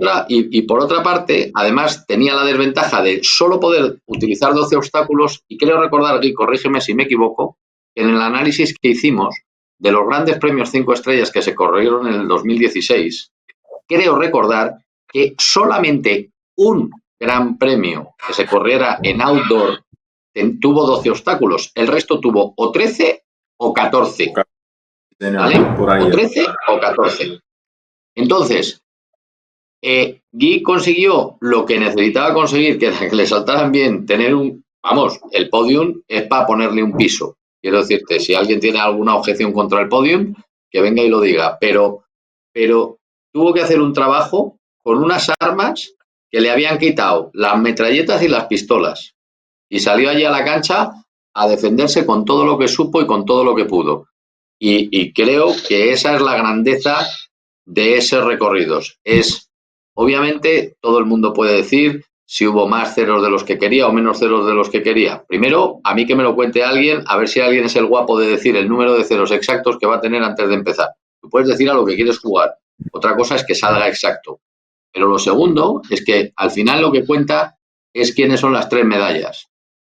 otra parte, además, tenía la desventaja de solo poder utilizar 12 obstáculos, y creo recordar, y corrígeme si me equivoco, que en el análisis que hicimos de los grandes premios 5 estrellas que se corrieron en el 2016, creo recordar que solamente un gran premio que se corriera en outdoor tuvo 12 obstáculos, el resto tuvo o 13 o 14, ¿vale? O 13 o 14. Entonces, Guy consiguió lo que necesitaba conseguir, que era que le saltaran bien, tener el podium es para ponerle un piso. Quiero decirte, si alguien tiene alguna objeción contra el podium, que venga y lo diga. Pero tuvo que hacer un trabajo con unas armas que le habían quitado las metralletas y las pistolas. Y salió allí a la cancha a defenderse con todo lo que supo y con todo lo que pudo. Y creo que esa es la grandeza de esos recorridos. Obviamente, todo el mundo puede decir si hubo más ceros de los que quería o menos ceros de los que quería. Primero, a mí que me lo cuente alguien, a ver si alguien es el guapo de decir el número de ceros exactos que va a tener antes de empezar. Tú puedes decir a lo que quieres jugar. Otra cosa es que salga exacto. Pero lo segundo es que al final lo que cuenta es quiénes son las 3 medallas.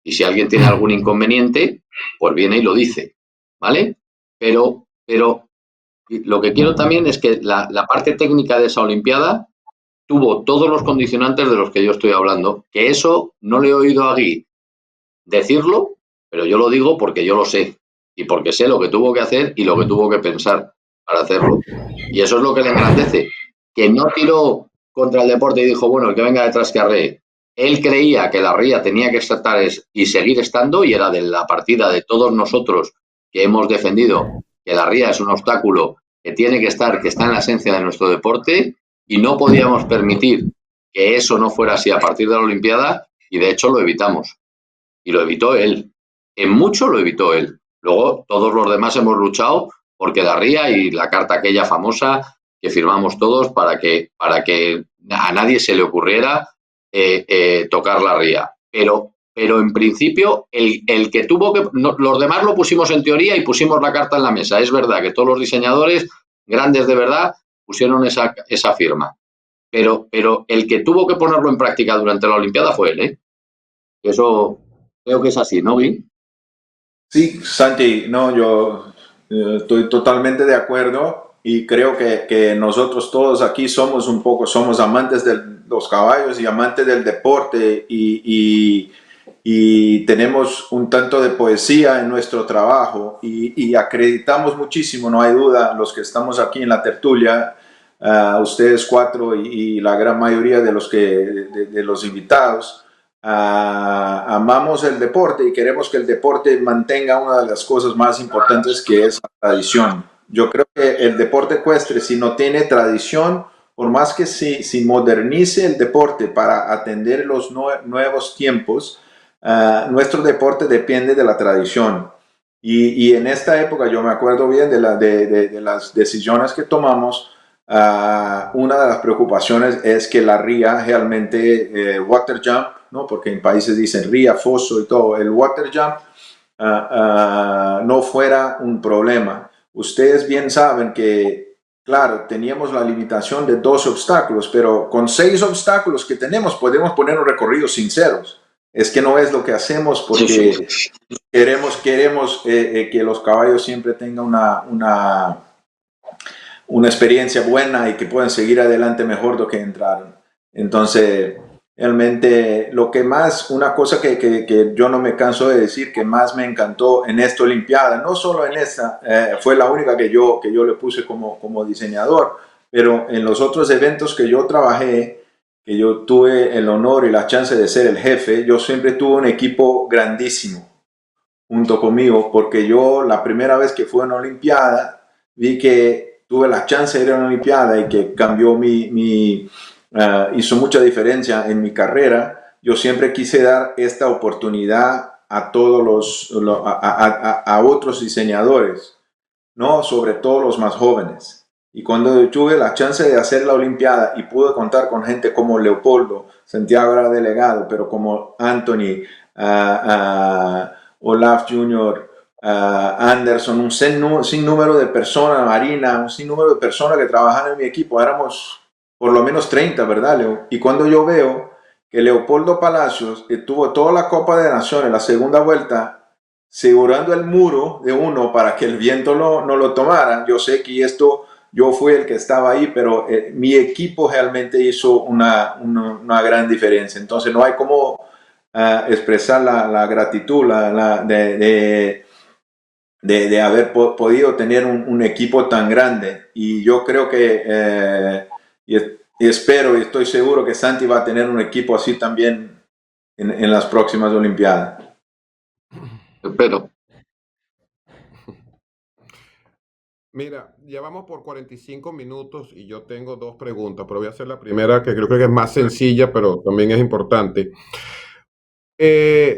Y si alguien tiene algún inconveniente, pues viene y lo dice, ¿vale? Pero lo que quiero también es que la parte técnica de esa Olimpiada tuvo todos los condicionantes de los que yo estoy hablando, que eso no le he oído a Guy decirlo, pero yo lo digo porque yo lo sé y porque sé lo que tuvo que hacer y lo que tuvo que pensar para hacerlo. Y eso es lo que le engrandece, que no tiró contra el deporte y dijo, bueno, el que venga detrás que arree. Él creía que la ría tenía que estar y seguir estando, y era de la partida de todos nosotros que hemos defendido que la ría es un obstáculo que tiene que estar, que está en la esencia de nuestro deporte, y no podíamos permitir que eso no fuera así a partir de la Olimpiada, y de hecho lo evitamos. Y lo evitó él. En mucho lo evitó él. Luego todos los demás hemos luchado porque la ría y la carta aquella famosa que firmamos todos para que a nadie se le ocurriera tocar la ría. Pero en principio el que tuvo que... los demás lo pusimos en teoría y pusimos la carta en la mesa. Es verdad que todos los diseñadores grandes de verdad pusieron esa firma. Pero el que tuvo que ponerlo en práctica durante la Olimpiada fue él, ¿eh? Eso creo que es así, ¿no, Guy? Sí, Santi, no, yo estoy totalmente de acuerdo y creo que nosotros todos aquí somos amantes de los caballos y amantes del deporte y tenemos un tanto de poesía en nuestro trabajo y acreditamos muchísimo, no hay duda, los que estamos aquí en la tertulia, ustedes 4 y la gran mayoría de los invitados, amamos el deporte y queremos que el deporte mantenga una de las cosas más importantes, que es la tradición. Yo creo que el deporte ecuestre, si no tiene tradición, por más que si modernice el deporte para atender los nuevos tiempos, nuestro deporte depende de la tradición. Y en esta época yo me acuerdo bien de las decisiones que tomamos. Una de las preocupaciones es que la RIA realmente, water jump, ¿no? Porque en países dicen RIA, foso y todo, el water jump no fuera un problema. Ustedes bien saben que, claro, teníamos la limitación de 2 obstáculos, pero con 6 obstáculos que tenemos podemos poner un recorrido sin ceros. Es que no es lo que hacemos porque queremos que los caballos siempre tengan una experiencia buena y que puedan seguir adelante mejor de lo que entraron. Entonces, realmente lo que más, una cosa que yo no me canso de decir, que más me encantó en esta Olimpiada, no solo en esta, fue la única que yo le puse como diseñador, pero en los otros eventos que yo trabajé, que yo tuve el honor y la chance de ser el jefe, yo siempre tuve un equipo grandísimo junto conmigo, porque yo la primera vez que fui a una Olimpiada, vi que tuve la chance de ir a una Olimpiada y que cambió hizo mucha diferencia en mi carrera. Yo siempre quise dar esta oportunidad a todos a otros diseñadores, ¿no? Sobre todo los más jóvenes. Y cuando tuve la chance de hacer la Olimpiada y pude contar con gente como Leopoldo, Santiago era delegado, pero como Anthony, Olaf Jr., Anderson, un sinnúmero de personas, Marina, un sinnúmero de personas que trabajaban en mi equipo, éramos por lo menos 30, ¿verdad, Leo? Y cuando yo veo que Leopoldo Palacios tuvo toda la Copa de Naciones, la segunda vuelta, asegurando el muro de uno para que el viento no lo tomara, yo sé que yo fui el que estaba ahí, pero mi equipo realmente hizo una gran diferencia. Entonces no hay como expresar la gratitud de haber podido tener un equipo tan grande. Y yo creo que, y espero y estoy seguro que Santi va a tener un equipo así también en las próximas Olimpiadas. Espero. Mira, ya vamos por 45 minutos y yo tengo 2 preguntas, pero voy a hacer la primera, que creo que es más sencilla, pero también es importante.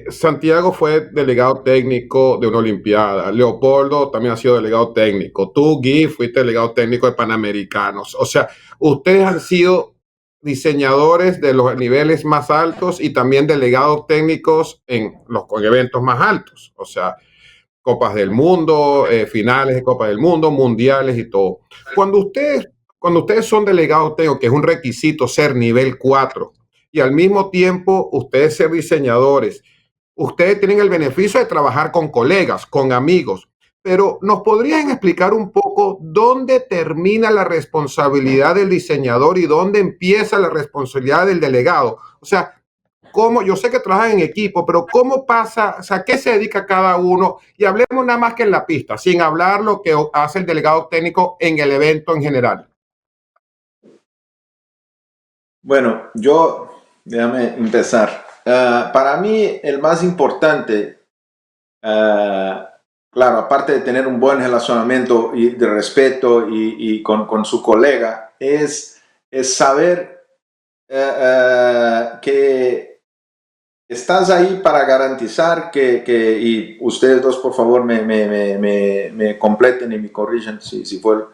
Santiago fue delegado técnico de una Olimpiada. Leopoldo también ha sido delegado técnico. Tú, Guy, fuiste delegado técnico de Panamericanos. O sea, ustedes han sido diseñadores de los niveles más altos y también delegados técnicos en los eventos más altos. O sea, Copas del Mundo, finales de Copas del Mundo, mundiales y todo. Cuando ustedes son delegados técnicos, que es un requisito ser nivel 4, y al mismo tiempo ustedes ser diseñadores, ustedes tienen el beneficio de trabajar con colegas, con amigos, pero ¿nos podrían explicar un poco dónde termina la responsabilidad del diseñador y dónde empieza la responsabilidad del delegado? O sea, cómo, yo sé que trabajan en equipo, pero cómo pasa, o sea, qué se dedica cada uno, y hablemos nada más que en la pista, sin hablar lo que hace el delegado técnico en el evento en general. Bueno, déjame empezar. Para mí, el más importante, claro, aparte de tener un buen relacionamiento y de respeto y con su colega, es saber que estás ahí para garantizar y ustedes dos, por favor, me completen y me corrigen si fue.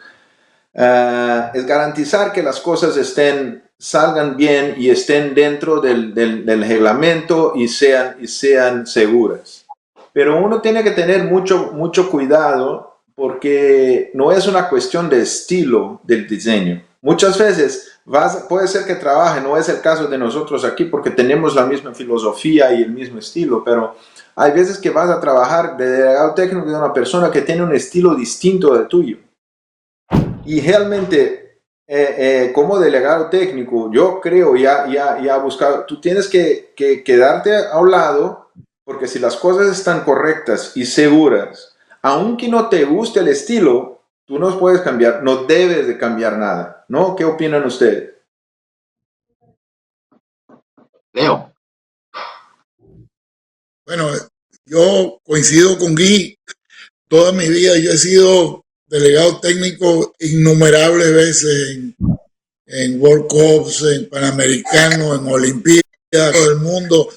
Es garantizar que las cosas salgan bien y estén dentro del reglamento y sean seguras. Pero uno tiene que tener mucho cuidado, porque no es una cuestión de estilo del diseño. Muchas veces puede ser que trabaje, no es el caso de nosotros aquí porque tenemos la misma filosofía y el mismo estilo, pero hay veces que vas a trabajar de delegado técnico de una persona que tiene un estilo distinto del tuyo. Y realmente, como delegado técnico, yo creo ya buscar, tú tienes que quedarte a un lado, porque si las cosas están correctas y seguras, aunque no te guste el estilo, tú no puedes cambiar, no debes de cambiar nada, ¿no? ¿Qué opinan ustedes? Leo. Bueno, yo coincido con Guy. Toda mi vida yo he sido delegado técnico innumerables veces en World Cups, en Panamericanos, en Olimpiadas del mundo.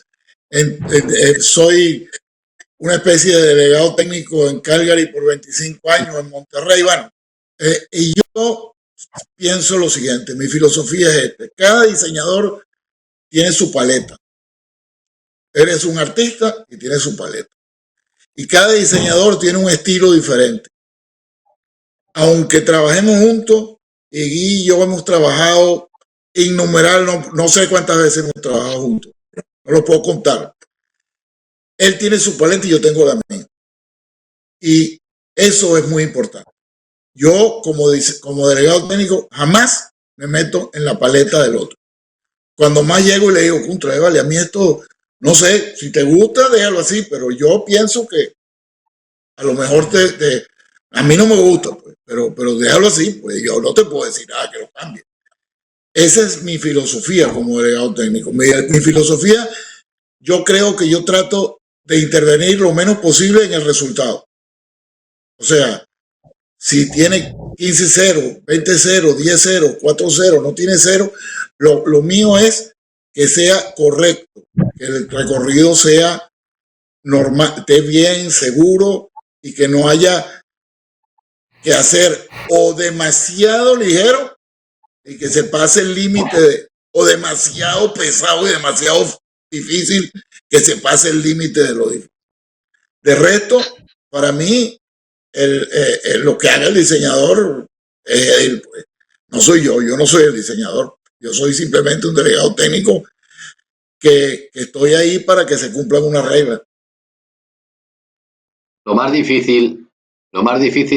Soy una especie de delegado técnico en Calgary por 25 años, en Monterrey. Bueno, y yo pienso lo siguiente, mi filosofía es esta: cada diseñador tiene su paleta. Eres un artista y tiene su paleta. Y cada diseñador tiene un estilo diferente. Aunque trabajemos juntos, y Guy y yo hemos trabajado innumerables, no sé cuántas veces hemos trabajado juntos, no lo puedo contar. Él tiene su paleta y yo tengo la mía. Y eso es muy importante. Yo, como delegado técnico, jamás me meto en la paleta del otro. Cuando más llego y le digo, contra, vale, a mí esto, no sé, si te gusta, déjalo así, pero yo pienso que a lo mejor a mí no me gusta, pues, pero déjalo así, pues yo no te puedo decir nada que lo cambie. Esa es mi filosofía como delegado técnico. Mi filosofía, yo creo que yo trato de intervenir lo menos posible en el resultado. O sea, si tiene 15-0, 20-0, 10-0, 4-0, no tiene 0, lo mío es que sea correcto, que el recorrido sea normal, esté bien, seguro, y que no haya que hacer o demasiado ligero y que se pase el límite, o demasiado pesado y demasiado difícil que se pase el límite de lo difícil. De resto, para mí, lo que haga el diseñador es él, pues. No soy yo no soy el diseñador. Yo soy simplemente un delegado técnico que estoy ahí para que se cumplan unas reglas. Lo más difícil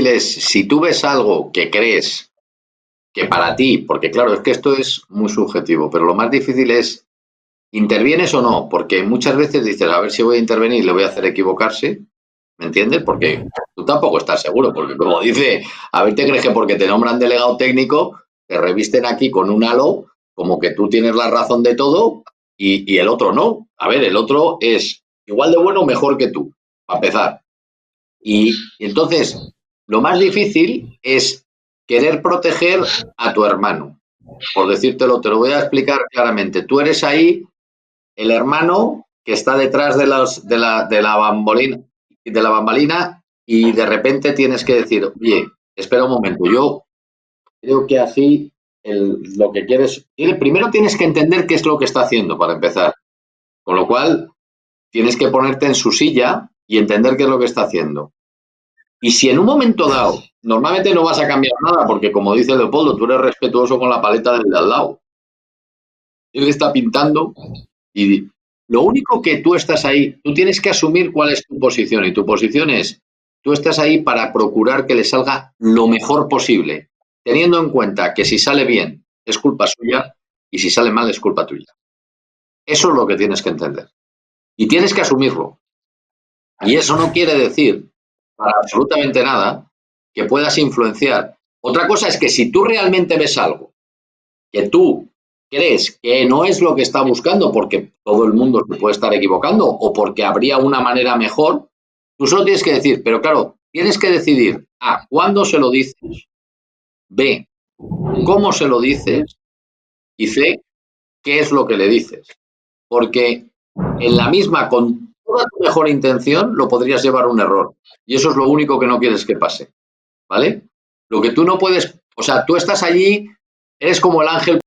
es, si tú ves algo que crees que para ti, porque claro, es que esto es muy subjetivo, pero lo más difícil es, ¿intervienes o no? Porque muchas veces dices, a ver si voy a intervenir, le voy a hacer equivocarse, ¿me entiendes? Porque tú tampoco estás seguro, porque como dice, a ver, ¿te crees que porque te nombran delegado técnico, te revisten aquí con un halo, como que tú tienes la razón de todo y el otro no? A ver, el otro es igual de bueno o mejor que tú, para empezar. Y entonces, lo más difícil es querer proteger a tu hermano. Por decírtelo, te lo voy a explicar claramente. Tú eres ahí el hermano que está detrás de la bambalina y de repente tienes que decir, oye, espera un momento, yo creo que así lo que quieres... Primero tienes que entender qué es lo que está haciendo para empezar. Con lo cual, tienes que ponerte en su silla y entender qué es lo que está haciendo. Y si en un momento dado, normalmente no vas a cambiar nada, porque como dice Leopoldo, tú eres respetuoso con la paleta del de al lado. Él está pintando y lo único que tú estás ahí, tú tienes que asumir cuál es tu posición. Y tu posición es, tú estás ahí para procurar que le salga lo mejor posible, teniendo en cuenta que si sale bien es culpa suya y si sale mal es culpa tuya. Eso es lo que tienes que entender. Y tienes que asumirlo. Y eso no quiere decir para absolutamente nada que puedas influenciar. Otra cosa es que si tú realmente ves algo que tú crees que no es lo que está buscando, porque todo el mundo se puede estar equivocando o porque habría una manera mejor, tú solo tienes que decir, pero claro, tienes que decidir A, cuándo se lo dices, B, cómo se lo dices y C, qué es lo que le dices. Porque en la misma, con toda tu mejor intención, lo podrías llevar a un error. Y eso es lo único que no quieres que pase. ¿Vale? Lo que tú no puedes, o sea, tú estás allí, eres como el ángel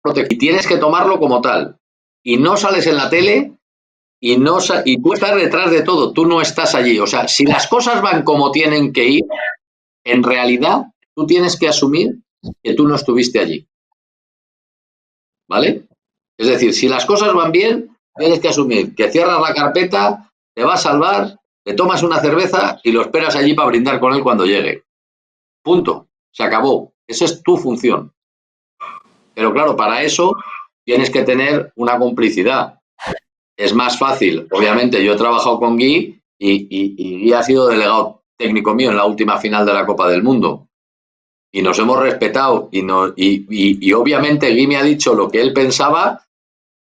protegido y tienes que tomarlo como tal. Y no sales en la tele y tú estás detrás de todo, tú no estás allí. O sea, si las cosas van como tienen que ir, en realidad tú tienes que asumir que tú no estuviste allí. ¿Vale? Es decir, si las cosas van bien, tienes que asumir que cierras la carpeta, te vas al bar, te tomas una cerveza y lo esperas allí para brindar con él cuando llegue. Punto. Se acabó. Esa es tu función. Pero claro, para eso tienes que tener una complicidad. Es más fácil. Obviamente, yo he trabajado con Guy y Guy ha sido delegado técnico mío en la última final de la Copa del Mundo. Y nos hemos respetado y obviamente Guy me ha dicho lo que él pensaba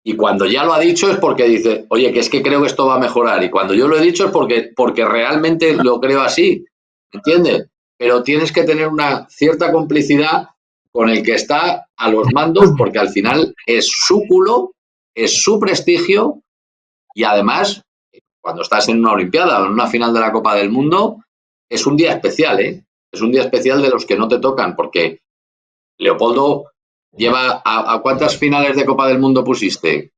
Y cuando ya lo ha dicho es porque dice, oye, que es que creo que esto va a mejorar. Y cuando yo lo he dicho es porque realmente lo creo así, ¿entiendes? Pero tienes que tener una cierta complicidad con el que está a los mandos, porque al final es su culo, es su prestigio y además, cuando estás en una Olimpiada o en una final de la Copa del Mundo, es un día especial, ¿eh? Es un día especial de los que no te tocan, porque Leopoldo lleva ¿a cuántas finales de Copa del Mundo pusiste?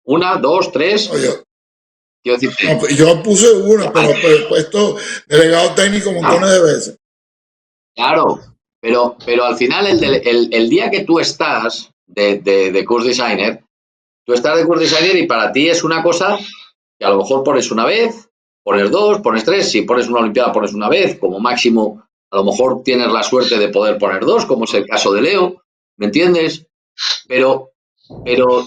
¿Una, dos, tres? No, Quiero decirte, no, yo puse una, pero he puesto delegado técnico montones de veces. claro, pero al final el día que tú estás de course designer, tú estás de course designer y para ti es una cosa que a lo mejor pones una vez, pones dos, pones tres, si pones una Olimpiada pones una vez, como máximo a lo mejor tienes la suerte de poder poner dos, como es el caso de Leo, ¿me entiendes? Pero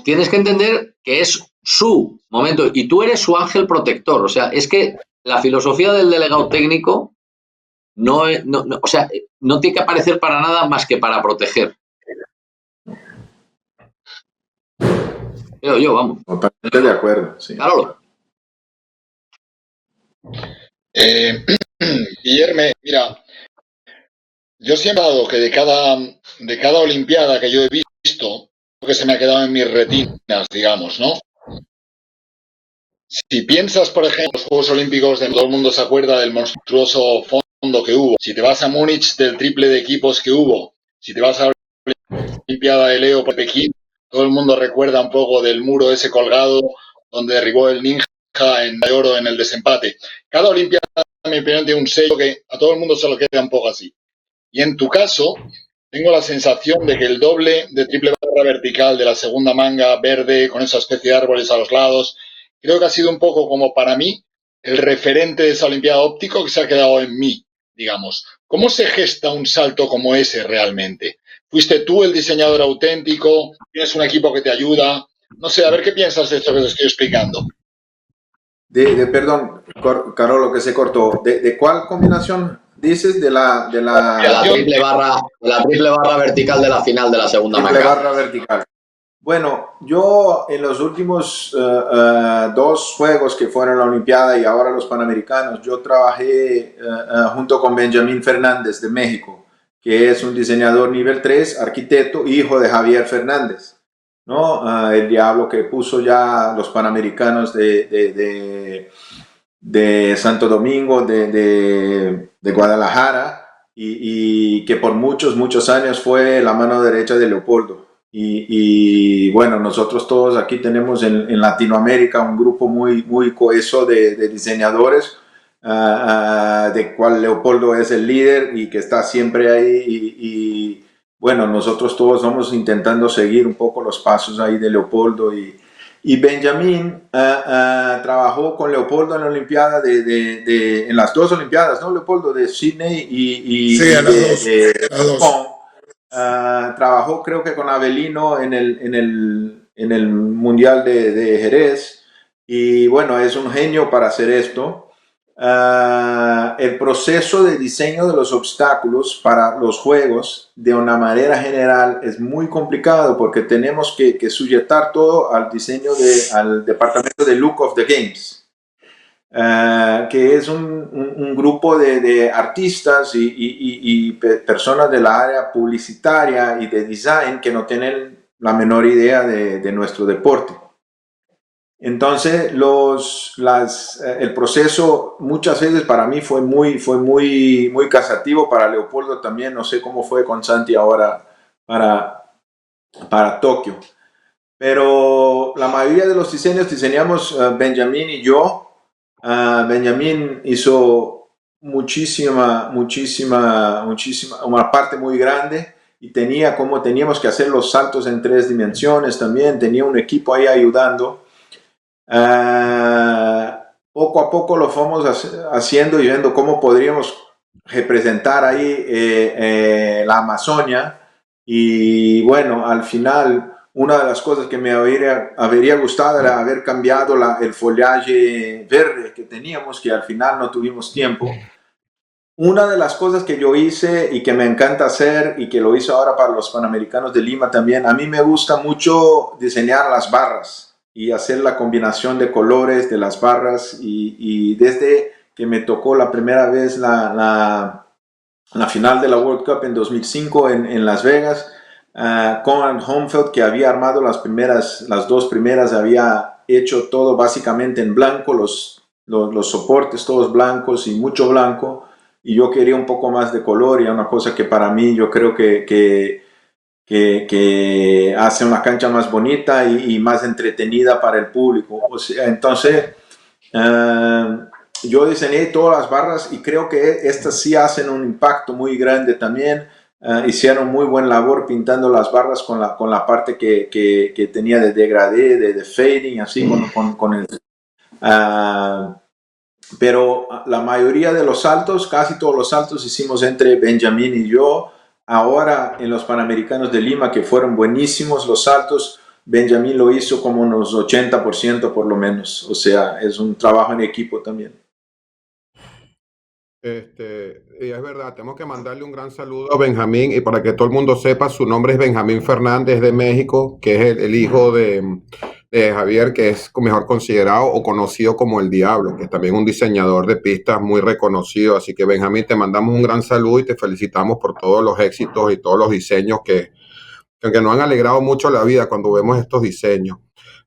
tienes que entender que es su momento y tú eres su ángel protector. O sea, es que la filosofía del delegado técnico o sea, no tiene que aparecer para nada más que para proteger. Creo yo, vamos. Totalmente de acuerdo, sí. Claro. Guillermo, mira, yo siempre he dado que de cada Olimpiada que yo he visto, que se me ha quedado en mis retinas, digamos, ¿no? Si piensas, por ejemplo, los Juegos Olímpicos, de todo el mundo se acuerda del monstruoso fondo que hubo. Si te vas a Múnich, del triple de equipos que hubo. Si te vas a la Olimpiada de Leo por Pekín, todo el mundo recuerda un poco del muro ese colgado donde derribó el ninja en oro en el desempate. Cada Olimpiada, en mi opinión, tiene un sello que a todo el mundo se lo queda un poco así. Y en tu caso, tengo la sensación de que el doble de triple barra vertical de la segunda manga verde con esa especie de árboles a los lados, creo que ha sido un poco como para mí el referente de esa Olimpiada óptico que se ha quedado en mí, digamos. ¿Cómo se gesta un salto como ese realmente? ¿Fuiste tú el diseñador auténtico? ¿Tienes un equipo que te ayuda? No sé, a ver qué piensas de esto que te estoy explicando. Perdón, Carolo, que se cortó. ¿De cuál combinación dices? De la triple barra vertical de la final de la segunda triple manga. barra vertical. Bueno, yo en los últimos dos juegos que fueron la Olimpiada y ahora los Panamericanos, yo trabajé junto con Benjamín Fernández de México, que es un diseñador nivel 3, arquitecto, hijo de Javier Fernández, ¿no? El diablo que puso ya los Panamericanos de Santo Domingo, de Guadalajara, y que por muchos años fue la mano derecha de Leopoldo. Y bueno, nosotros todos aquí tenemos en Latinoamérica un grupo muy coheso de diseñadores, de cual Leopoldo es el líder y que está siempre ahí. Y bueno, nosotros todos vamos intentando seguir un poco los pasos ahí de Leopoldo. Y Benjamín trabajó con Leopoldo en la Olimpiada en las dos Olimpiadas, ¿no, Leopoldo? De Sydney sí, las dos. Trabajó creo que con Avelino en el Mundial de Jerez y bueno, es un genio para hacer esto. El proceso de diseño de los obstáculos para los juegos de una manera general es muy complicado porque tenemos que sujetar todo al diseño al departamento de Look of the Games. Que es un grupo de artistas y personas de la área publicitaria y de design que no tienen la menor idea de nuestro deporte. Entonces, el proceso muchas veces para mí fue muy casativo, para Leopoldo también, no sé cómo fue con Santi ahora para Tokio. Pero la mayoría de los diseñamos Benjamín y yo. Benjamín hizo muchísima, una parte muy grande y teníamos que hacer los saltos en 3 dimensiones también, tenía un equipo ahí ayudando. Poco a poco lo fuimos haciendo y viendo cómo podríamos representar ahí la Amazonia y bueno, al final una de las cosas que me habría gustado era haber cambiado el follaje verde que teníamos, que al final no tuvimos tiempo. una de las cosas que yo hice y que me encanta hacer y que lo hice ahora para los Panamericanos de Lima también, a mí me gusta mucho diseñar las barras y hacer la combinación de colores de las barras y desde que me tocó la primera vez la final de la World Cup en 2005 en Las Vegas, Conrad Homfeld, que había armado las dos primeras, había hecho todo básicamente en blanco, los soportes todos blancos y mucho blanco, y yo quería un poco más de color, y una cosa que para mí yo creo que hace una cancha más bonita y más entretenida para el público. O sea, entonces yo diseñé todas las barras y creo que estas sí hacen un impacto muy grande también. Hicieron muy buena labor pintando las barras con la parte que tenía de degradé, de fading, así con el... pero la mayoría de los saltos, casi todos los saltos hicimos entre Benjamín y yo. Ahora en los Panamericanos de Lima, que fueron buenísimos los saltos, Benjamín lo hizo como unos 80% por lo menos. O sea, es un trabajo en equipo también. Y es verdad, tenemos que mandarle un gran saludo a Benjamín, y para que todo el mundo sepa, su nombre es Benjamín Fernández de México, que es el hijo de Javier, que es mejor considerado o conocido como el Diablo, que es también un diseñador de pistas muy reconocido. Así que Benjamín, te mandamos un gran saludo y te felicitamos por todos los éxitos y todos los diseños que nos han alegrado mucho la vida cuando vemos estos diseños.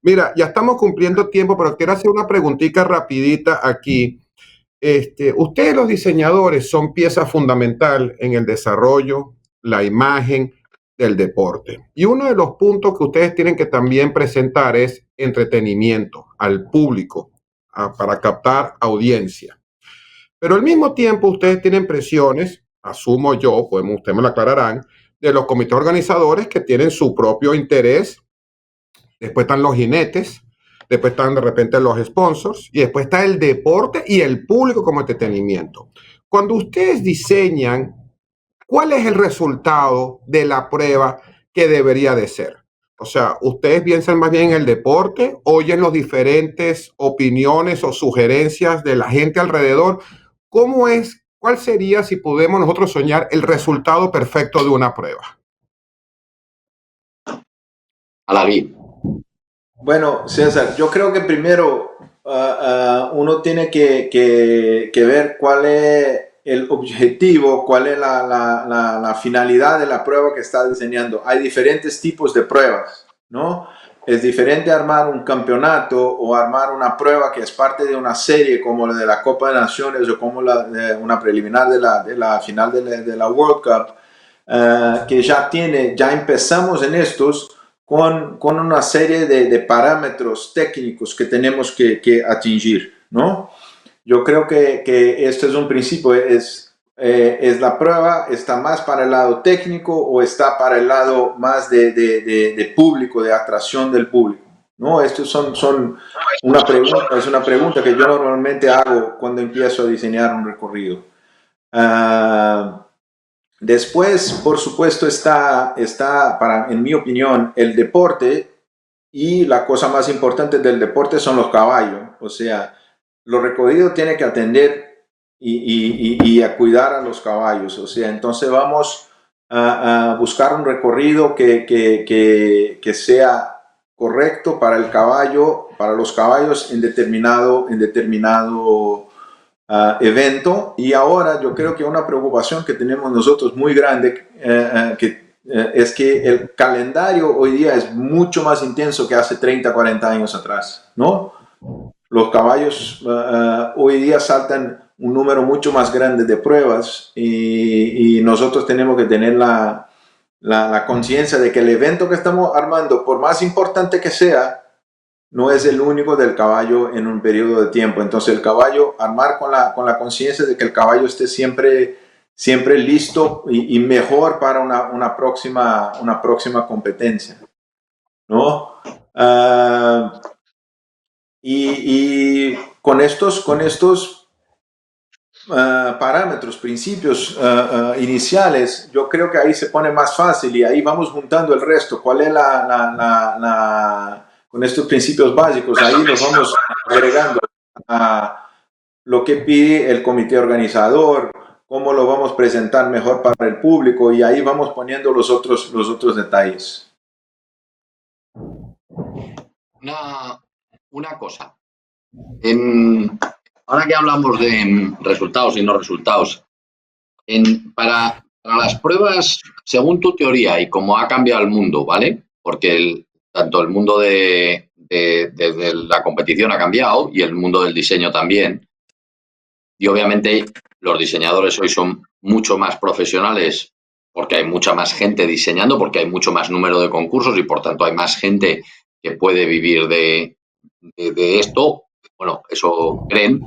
Mira, ya estamos cumpliendo tiempo, pero quiero hacer una preguntita rapidita aquí. Ustedes los diseñadores son pieza fundamental en el desarrollo, la imagen del deporte. Y uno de los puntos que ustedes tienen que también presentar es entretenimiento al público, para captar audiencia. Pero al mismo tiempo ustedes tienen presiones, asumo yo, pues ustedes me lo aclararán, de los comités organizadores que tienen su propio interés. Después están los jinetes, después están de repente los sponsors, y después está el deporte y el público como entretenimiento. Cuando ustedes diseñan, ¿cuál es el resultado de la prueba que debería de ser? O sea, ¿ustedes piensan más bien en el deporte, oyen las diferentes opiniones o sugerencias de la gente alrededor? ¿Cuál sería, si podemos nosotros soñar, el resultado perfecto de una prueba? A la guía. Bueno, César, yo creo que primero uno tiene que ver cuál es el objetivo, cuál es la finalidad de la prueba que está diseñando. Hay diferentes tipos de pruebas, ¿no? Es diferente armar un campeonato o armar una prueba que es parte de una serie como la de la Copa de Naciones o como una preliminar de la final de la World Cup, que ya empezamos en estos con una serie de parámetros técnicos que tenemos que atingir, ¿no? Yo creo que este es un principio, es la prueba, está más para el lado técnico o está para el lado más de público, de atracción del público, ¿no? Estos son una pregunta que yo normalmente hago cuando empiezo a diseñar un recorrido. Después, por supuesto, está en mi opinión, el deporte, y la cosa más importante del deporte son los caballos. O sea, los recorridos tienen que atender y a cuidar a los caballos. O sea, entonces vamos a buscar un recorrido que sea correcto para el caballo, para los caballos en determinado evento. Y ahora yo creo que una preocupación que tenemos nosotros muy grande es que el calendario hoy día es mucho más intenso que hace 30, 40 años atrás, ¿no? Los caballos hoy día saltan un número mucho más grande de pruebas y nosotros tenemos que tener la conciencia de que el evento que estamos armando, por más importante que sea, no es el único del caballo en un periodo de tiempo. Entonces el caballo, armar con la conciencia de que el caballo esté siempre listo y mejor para una próxima competencia, ¿no? Y con estos parámetros, principios iniciales, yo creo que ahí se pone más fácil y ahí vamos juntando el resto. ¿Cuál es con estos principios básicos? Ahí los vamos agregando a lo que pide el comité organizador, cómo lo vamos a presentar mejor para el público, y ahí vamos poniendo los otros detalles. Una cosa. Ahora que hablamos de resultados y no resultados, para las pruebas, según tu teoría y cómo ha cambiado el mundo, ¿vale? Porque tanto el mundo de la competición ha cambiado y el mundo del diseño también. Y obviamente los diseñadores hoy son mucho más profesionales porque hay mucha más gente diseñando, porque hay mucho más número de concursos y por tanto hay más gente que puede vivir de esto. Bueno, eso creen.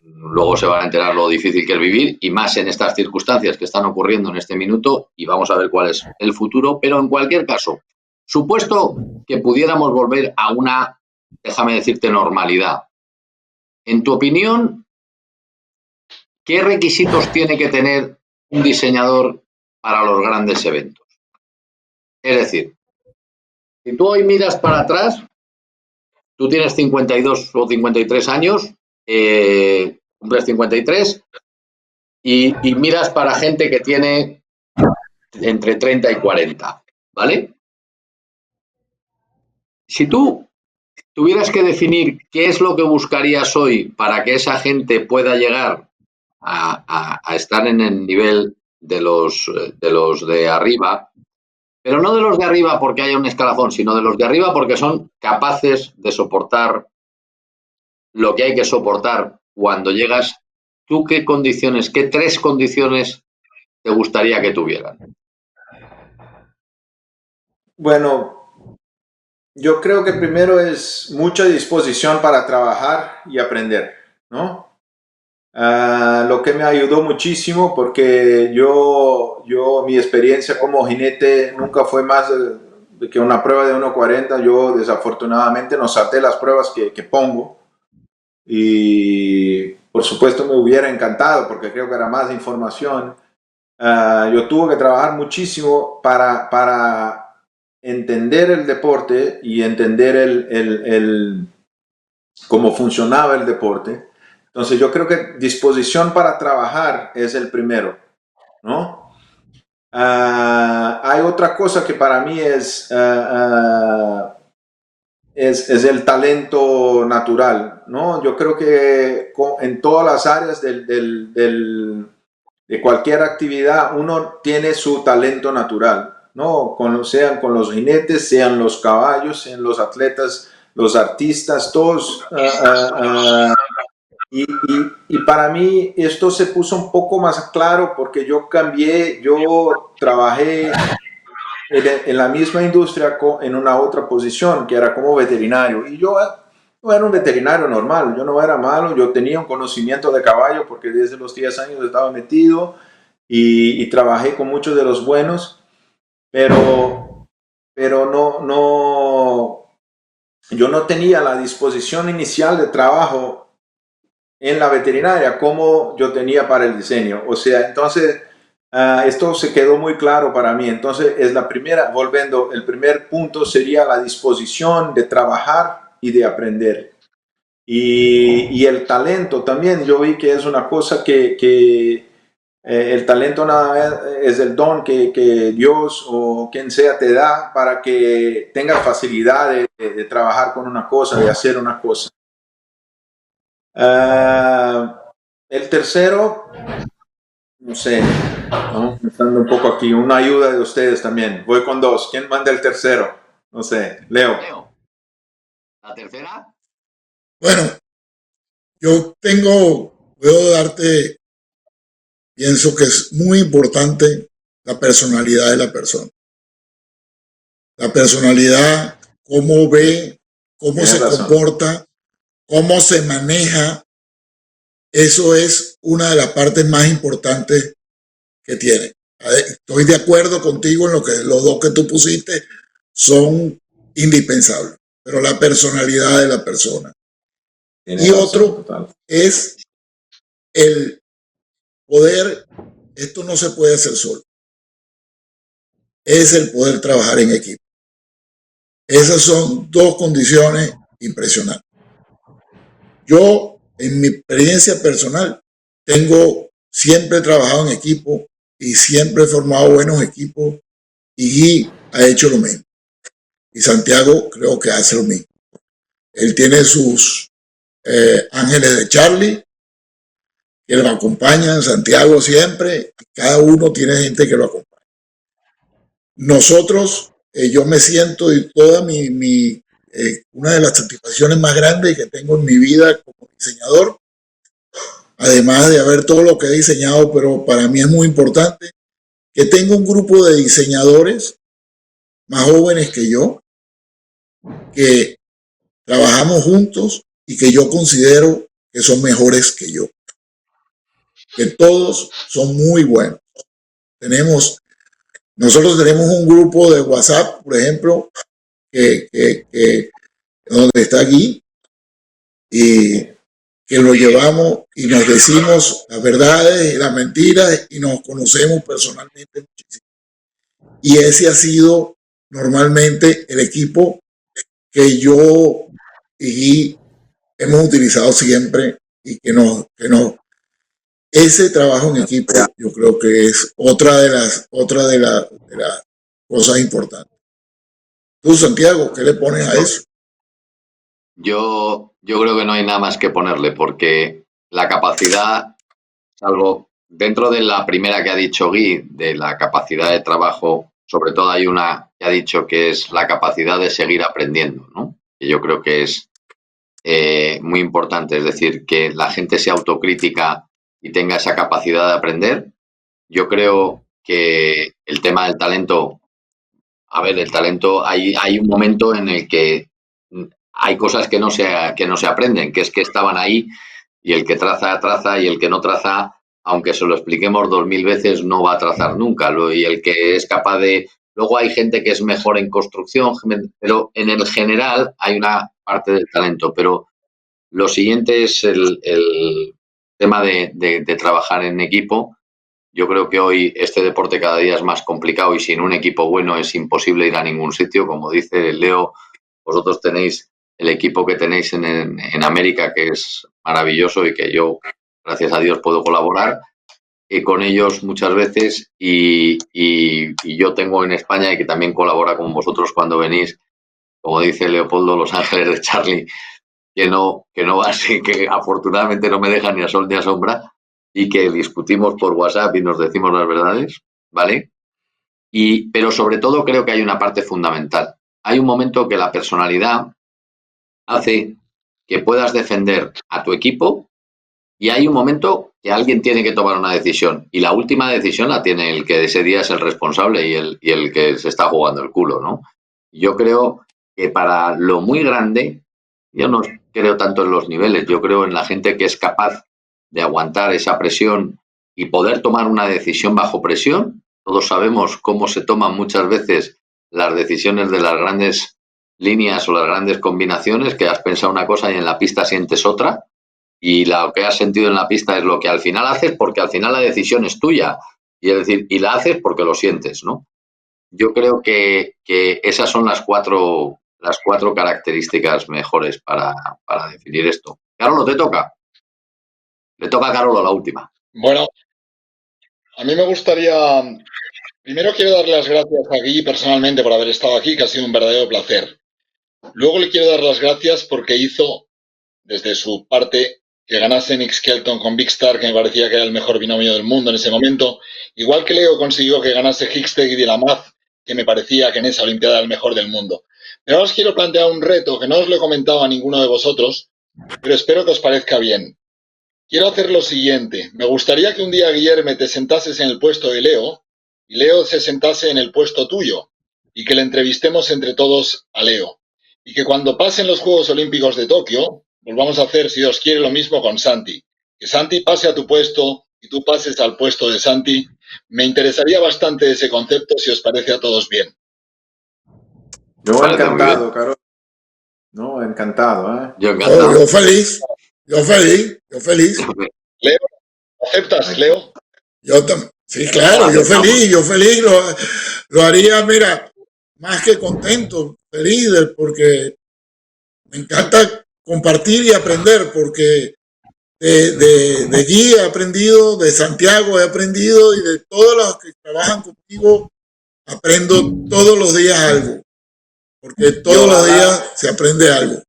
Luego se van a enterar lo difícil que es vivir, y más en estas circunstancias que están ocurriendo en este minuto, y vamos a ver cuál es el futuro. Pero en cualquier caso, supuesto que pudiéramos volver a una, déjame decirte, normalidad. En tu opinión, ¿qué requisitos tiene que tener un diseñador para los grandes eventos? Es decir, si tú hoy miras para atrás, tú tienes 52 o 53 años, cumples 53, y miras para gente que tiene entre 30 y 40, ¿vale? Si tú tuvieras que definir qué es lo que buscarías hoy para que esa gente pueda llegar a estar en el nivel de los de arriba, pero no de los de arriba porque haya un escalafón, sino de los de arriba porque son capaces de soportar lo que hay que soportar cuando llegas, ¿tú qué condiciones, qué 3 condiciones te gustaría que tuvieran? Bueno, yo creo que primero es mucha disposición para trabajar y aprender, ¿no? Lo que me ayudó muchísimo, porque mi experiencia como jinete nunca fue más de que una prueba de 1.40. Yo desafortunadamente no salté las pruebas que pongo, y por supuesto me hubiera encantado porque creo que era más información. Yo tuve que trabajar muchísimo para entender el deporte y entender cómo funcionaba el deporte. Entonces yo creo que disposición para trabajar es el primero, ¿no? Hay otra cosa que para mí es el talento natural, ¿no? Yo creo que en todas las áreas de cualquier actividad uno tiene su talento natural, ¿no? Sean con los jinetes, sean los caballos, sean los atletas, los artistas, todos. Y para mí esto se puso un poco más claro porque yo trabajé en la misma industria en una otra posición, que era como veterinario, y yo no era un veterinario normal, yo no era malo, yo tenía un conocimiento de caballo porque desde los 10 años estaba metido, y trabajé con muchos de los buenos, pero yo no tenía la disposición inicial de trabajo en la veterinaria como yo tenía para el diseño. O sea, entonces esto se quedó muy claro para mí. Entonces es el primer punto sería la disposición de trabajar y de aprender. Y el talento también, yo vi que es una cosa que el talento es el don que Dios o quien sea te da para que tengas facilidad de trabajar con una cosa, de hacer una cosa. El tercero, no sé, vamos pensando un poco aquí, una ayuda de ustedes también. Voy con 2. ¿Quién manda el tercero? No sé, Leo. ¿La tercera? Bueno, pienso que es muy importante la personalidad de la persona. La personalidad, cómo ve, cómo se comporta, cómo se maneja. Eso es una de las partes más importantes que tiene. Estoy de acuerdo contigo en lo que los 2 que tú pusiste son indispensables, pero la personalidad de la persona. Y otro es el poder, esto no se puede hacer solo, es el poder trabajar en equipo. Esas son 2 condiciones impresionantes. Yo, en mi experiencia personal, tengo siempre he trabajado en equipo y siempre he formado buenos equipos, y Guy ha hecho lo mismo. Y Santiago creo que hace lo mismo. Él tiene sus ángeles de Charlie, que lo acompañan, Santiago siempre, y cada uno tiene gente que lo acompaña. Nosotros, yo me siento, y toda una de las satisfacciones más grandes que tengo en mi vida como diseñador, además de haber todo lo que he diseñado, pero para mí es muy importante que tengo un grupo de diseñadores más jóvenes que yo, que trabajamos juntos y que yo considero que son mejores que yo, que todos son muy buenos. Nosotros tenemos un grupo de WhatsApp, por ejemplo, donde está aquí, y que lo llevamos y nos decimos las verdades y las mentiras y nos conocemos personalmente muchísimo. Y ese ha sido normalmente el equipo que yo y hemos utilizado siempre, y que ese trabajo en equipo yo creo que es otra de las cosas importantes. Tú, Santiago, ¿qué le pones a eso? Yo creo que no hay nada más que ponerle, porque la capacidad, salvo dentro de la primera que ha dicho Guy, de la capacidad de trabajo, sobre todo hay una que ha dicho que es la capacidad de seguir aprendiendo, ¿no? Que yo creo que es muy importante, es decir, que la gente sea autocrítica y tenga esa capacidad de aprender. Yo creo que el tema del talento, a ver, el talento, hay un momento en el que hay cosas que no se aprenden, que es que estaban ahí, y el que traza, traza, y el que no traza, aunque se lo expliquemos 2000 veces, no va a trazar nunca. Y el que es capaz de... Luego hay gente que es mejor en construcción, pero en el general hay una parte del talento. Pero lo siguiente es el tema de trabajar en equipo. Yo creo que hoy este deporte cada día es más complicado, y sin un equipo bueno es imposible ir a ningún sitio. Como dice Leo, vosotros tenéis el equipo que tenéis en América, que es maravilloso, y que yo, gracias a Dios, puedo colaborar con ellos muchas veces, y yo tengo en España, y que también colabora con vosotros cuando venís, como dice Leopoldo, los ángeles de Charlie, que no va así, que afortunadamente no me dejan ni a sol ni a sombra, y que discutimos por WhatsApp y nos decimos las verdades, ¿vale? Pero sobre todo creo que hay una parte fundamental. Hay un momento que la personalidad hace que puedas defender a tu equipo, y hay un momento que alguien tiene que tomar una decisión, y la última decisión la tiene el que ese día es el responsable y el que se está jugando el culo, ¿no? Yo creo que para lo muy grande, yo no creo tanto en los niveles, yo creo en la gente que es capaz de aguantar esa presión y poder tomar una decisión bajo presión. Todos sabemos cómo se toman muchas veces las decisiones de las grandes líneas o las grandes combinaciones, que has pensado una cosa y en la pista sientes otra, y lo que has sentido en la pista es lo que al final haces, porque al final la decisión es tuya, y es decir, y la haces porque lo sientes, ¿no? Yo creo que esas son las cuatro características mejores para definir esto. Carolo, te toca. Le toca a Carolo la última. Bueno, a mí me gustaría... Primero quiero darle las gracias a Guy personalmente por haber estado aquí, que ha sido un verdadero placer. Luego le quiero dar las gracias porque hizo, desde su parte, que ganase Nick Skelton con Big Star, que me parecía que era el mejor binomio del mundo en ese momento. Igual que Leo consiguió que ganase Hicksteg y de la Maz, que me parecía que en esa Olimpiada era el mejor del mundo. Pero ahora os quiero plantear un reto que no os lo he comentado a ninguno de vosotros, pero espero que os parezca bien. Quiero hacer lo siguiente. Me gustaría que un día, Guillermo, te sentases en el puesto de Leo y Leo se sentase en el puesto tuyo, y que le entrevistemos entre todos a Leo. Y que cuando pasen los Juegos Olímpicos de Tokio, volvamos a hacer, si Dios quiere, lo mismo con Santi. Que Santi pase a tu puesto y tú pases al puesto de Santi. Me interesaría bastante ese concepto, si os parece a todos bien. Yo encantado, Carol. No, encantado, ¿eh? Yo encantado. Yo feliz. Leo, ¿aceptas, Leo? Sí, claro, yo feliz, lo haría, mira, más que contento, feliz, porque me encanta compartir y aprender, porque de Gui he aprendido, de Santiago he aprendido y de todos los que trabajan contigo aprendo todos los días algo, porque todos los días se aprende algo.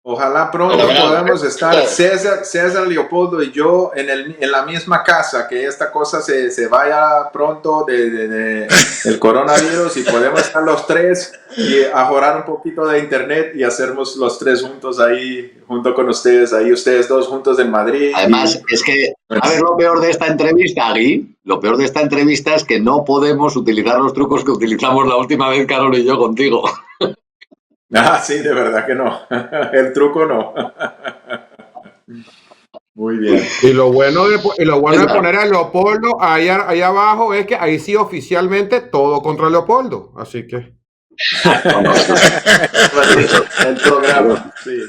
Ojalá pronto podamos estar César, Leopoldo y yo en la misma casa, que esta cosa se vaya pronto del coronavirus y podemos estar los tres y ajorar un poquito de internet y hacernos los tres juntos ahí, junto con ustedes, ahí ustedes dos juntos en Madrid. Además, es que, a ver, lo peor de esta entrevista, Gui, lo peor de esta entrevista es que no podemos utilizar los trucos que utilizamos la última vez, Carol y yo, contigo. Ah, sí, de verdad que no. El truco no. Muy bien. Y lo bueno de poner a Leopoldo ahí abajo es que ahí sí oficialmente todo contra Leopoldo. Así que. El programa, sí.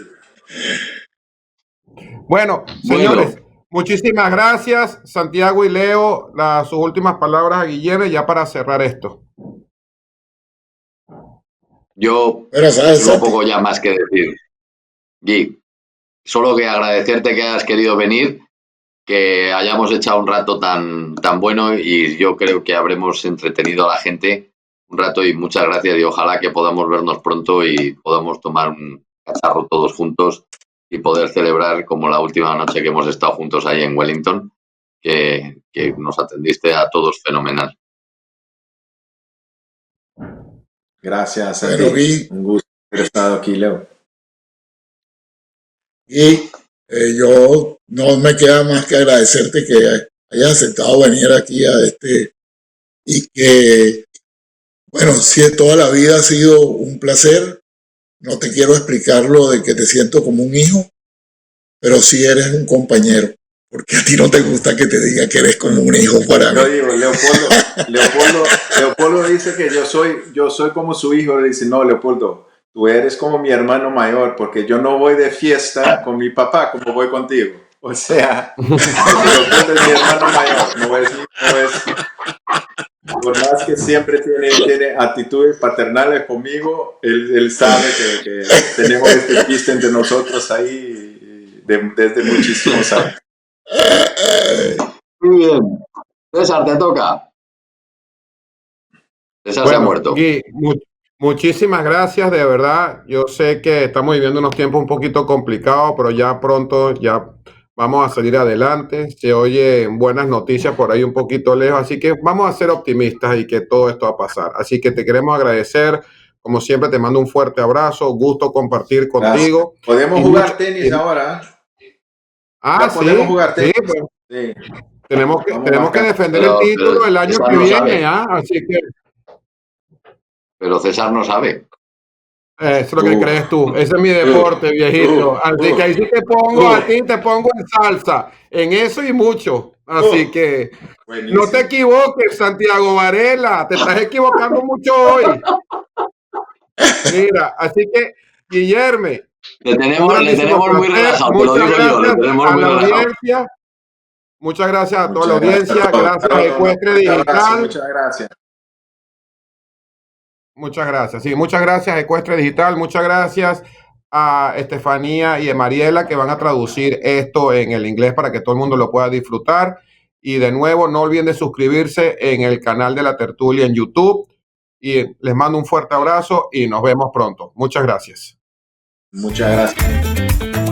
Bueno, señores, muchísimas gracias. Santiago y Leo, sus últimas palabras a Guillermo ya para cerrar esto. Yo no poco ya más que decir. Gui, solo que agradecerte que hayas querido venir, que hayamos echado un rato tan bueno y yo creo que habremos entretenido a la gente un rato y muchas gracias y ojalá que podamos vernos pronto y podamos tomar un cacharro todos juntos y poder celebrar como la última noche que hemos estado juntos ahí en Wellington, que nos atendiste a todos fenomenal. Gracias a ti. Un gusto haber estado aquí, Leo. Y yo no me queda más que agradecerte que hayas aceptado venir aquí a y que, bueno, si toda la vida ha sido un placer. No te quiero explicar lo de que te siento como un hijo, pero sí eres un compañero, porque a ti no te gusta que te diga que eres como un hijo para mí. Yo digo, Leopoldo dice que yo soy como su hijo. Le dice, no, Leopoldo, tú eres como mi hermano mayor, porque yo no voy de fiesta con mi papá como voy contigo. O sea, Leopoldo es mi hermano mayor, no es. Por más que siempre tiene actitudes paternales conmigo, él sabe que tenemos este chiste entre nosotros ahí desde muchísimos años. Muy bien. César, te toca. César se ha muerto. Gui, muchísimas gracias, de verdad. Yo sé que estamos viviendo unos tiempos un poquito complicados, pero ya pronto ya vamos a salir adelante. Se oyen buenas noticias por ahí un poquito lejos, así que vamos a ser optimistas y que todo esto va a pasar. Así que te queremos agradecer. Como siempre, te mando un fuerte abrazo. Gusto compartir contigo. Gracias. Podemos jugar tenis ahora. Ah, sí. Podemos jugar tenis. Sí, pues. Sí. Tenemos que defender el título el año que viene, así que. Pero César no sabe. Eso es lo que crees tú. Ese es mi deporte, viejito. Así que ahí sí te pongo a ti, te pongo en salsa. En eso y mucho. Así que buenísimo. No te equivoques, Santiago Varela. Te estás equivocando mucho hoy. Mira, así que, Guillermo. Le tenemos muy relajado. Muchas gracias a la audiencia. Muchas gracias a toda la audiencia. Gracias a Ecuestre Digital. Muchas gracias. Muchas gracias. Sí, muchas gracias a Ecuestre Digital. Muchas gracias a Estefanía y a Mariela que van a traducir esto en el inglés para que todo el mundo lo pueda disfrutar. Y de nuevo, no olviden de suscribirse en el canal de La Tertulia en YouTube. Y les mando un fuerte abrazo y nos vemos pronto. Muchas gracias. Muchas gracias.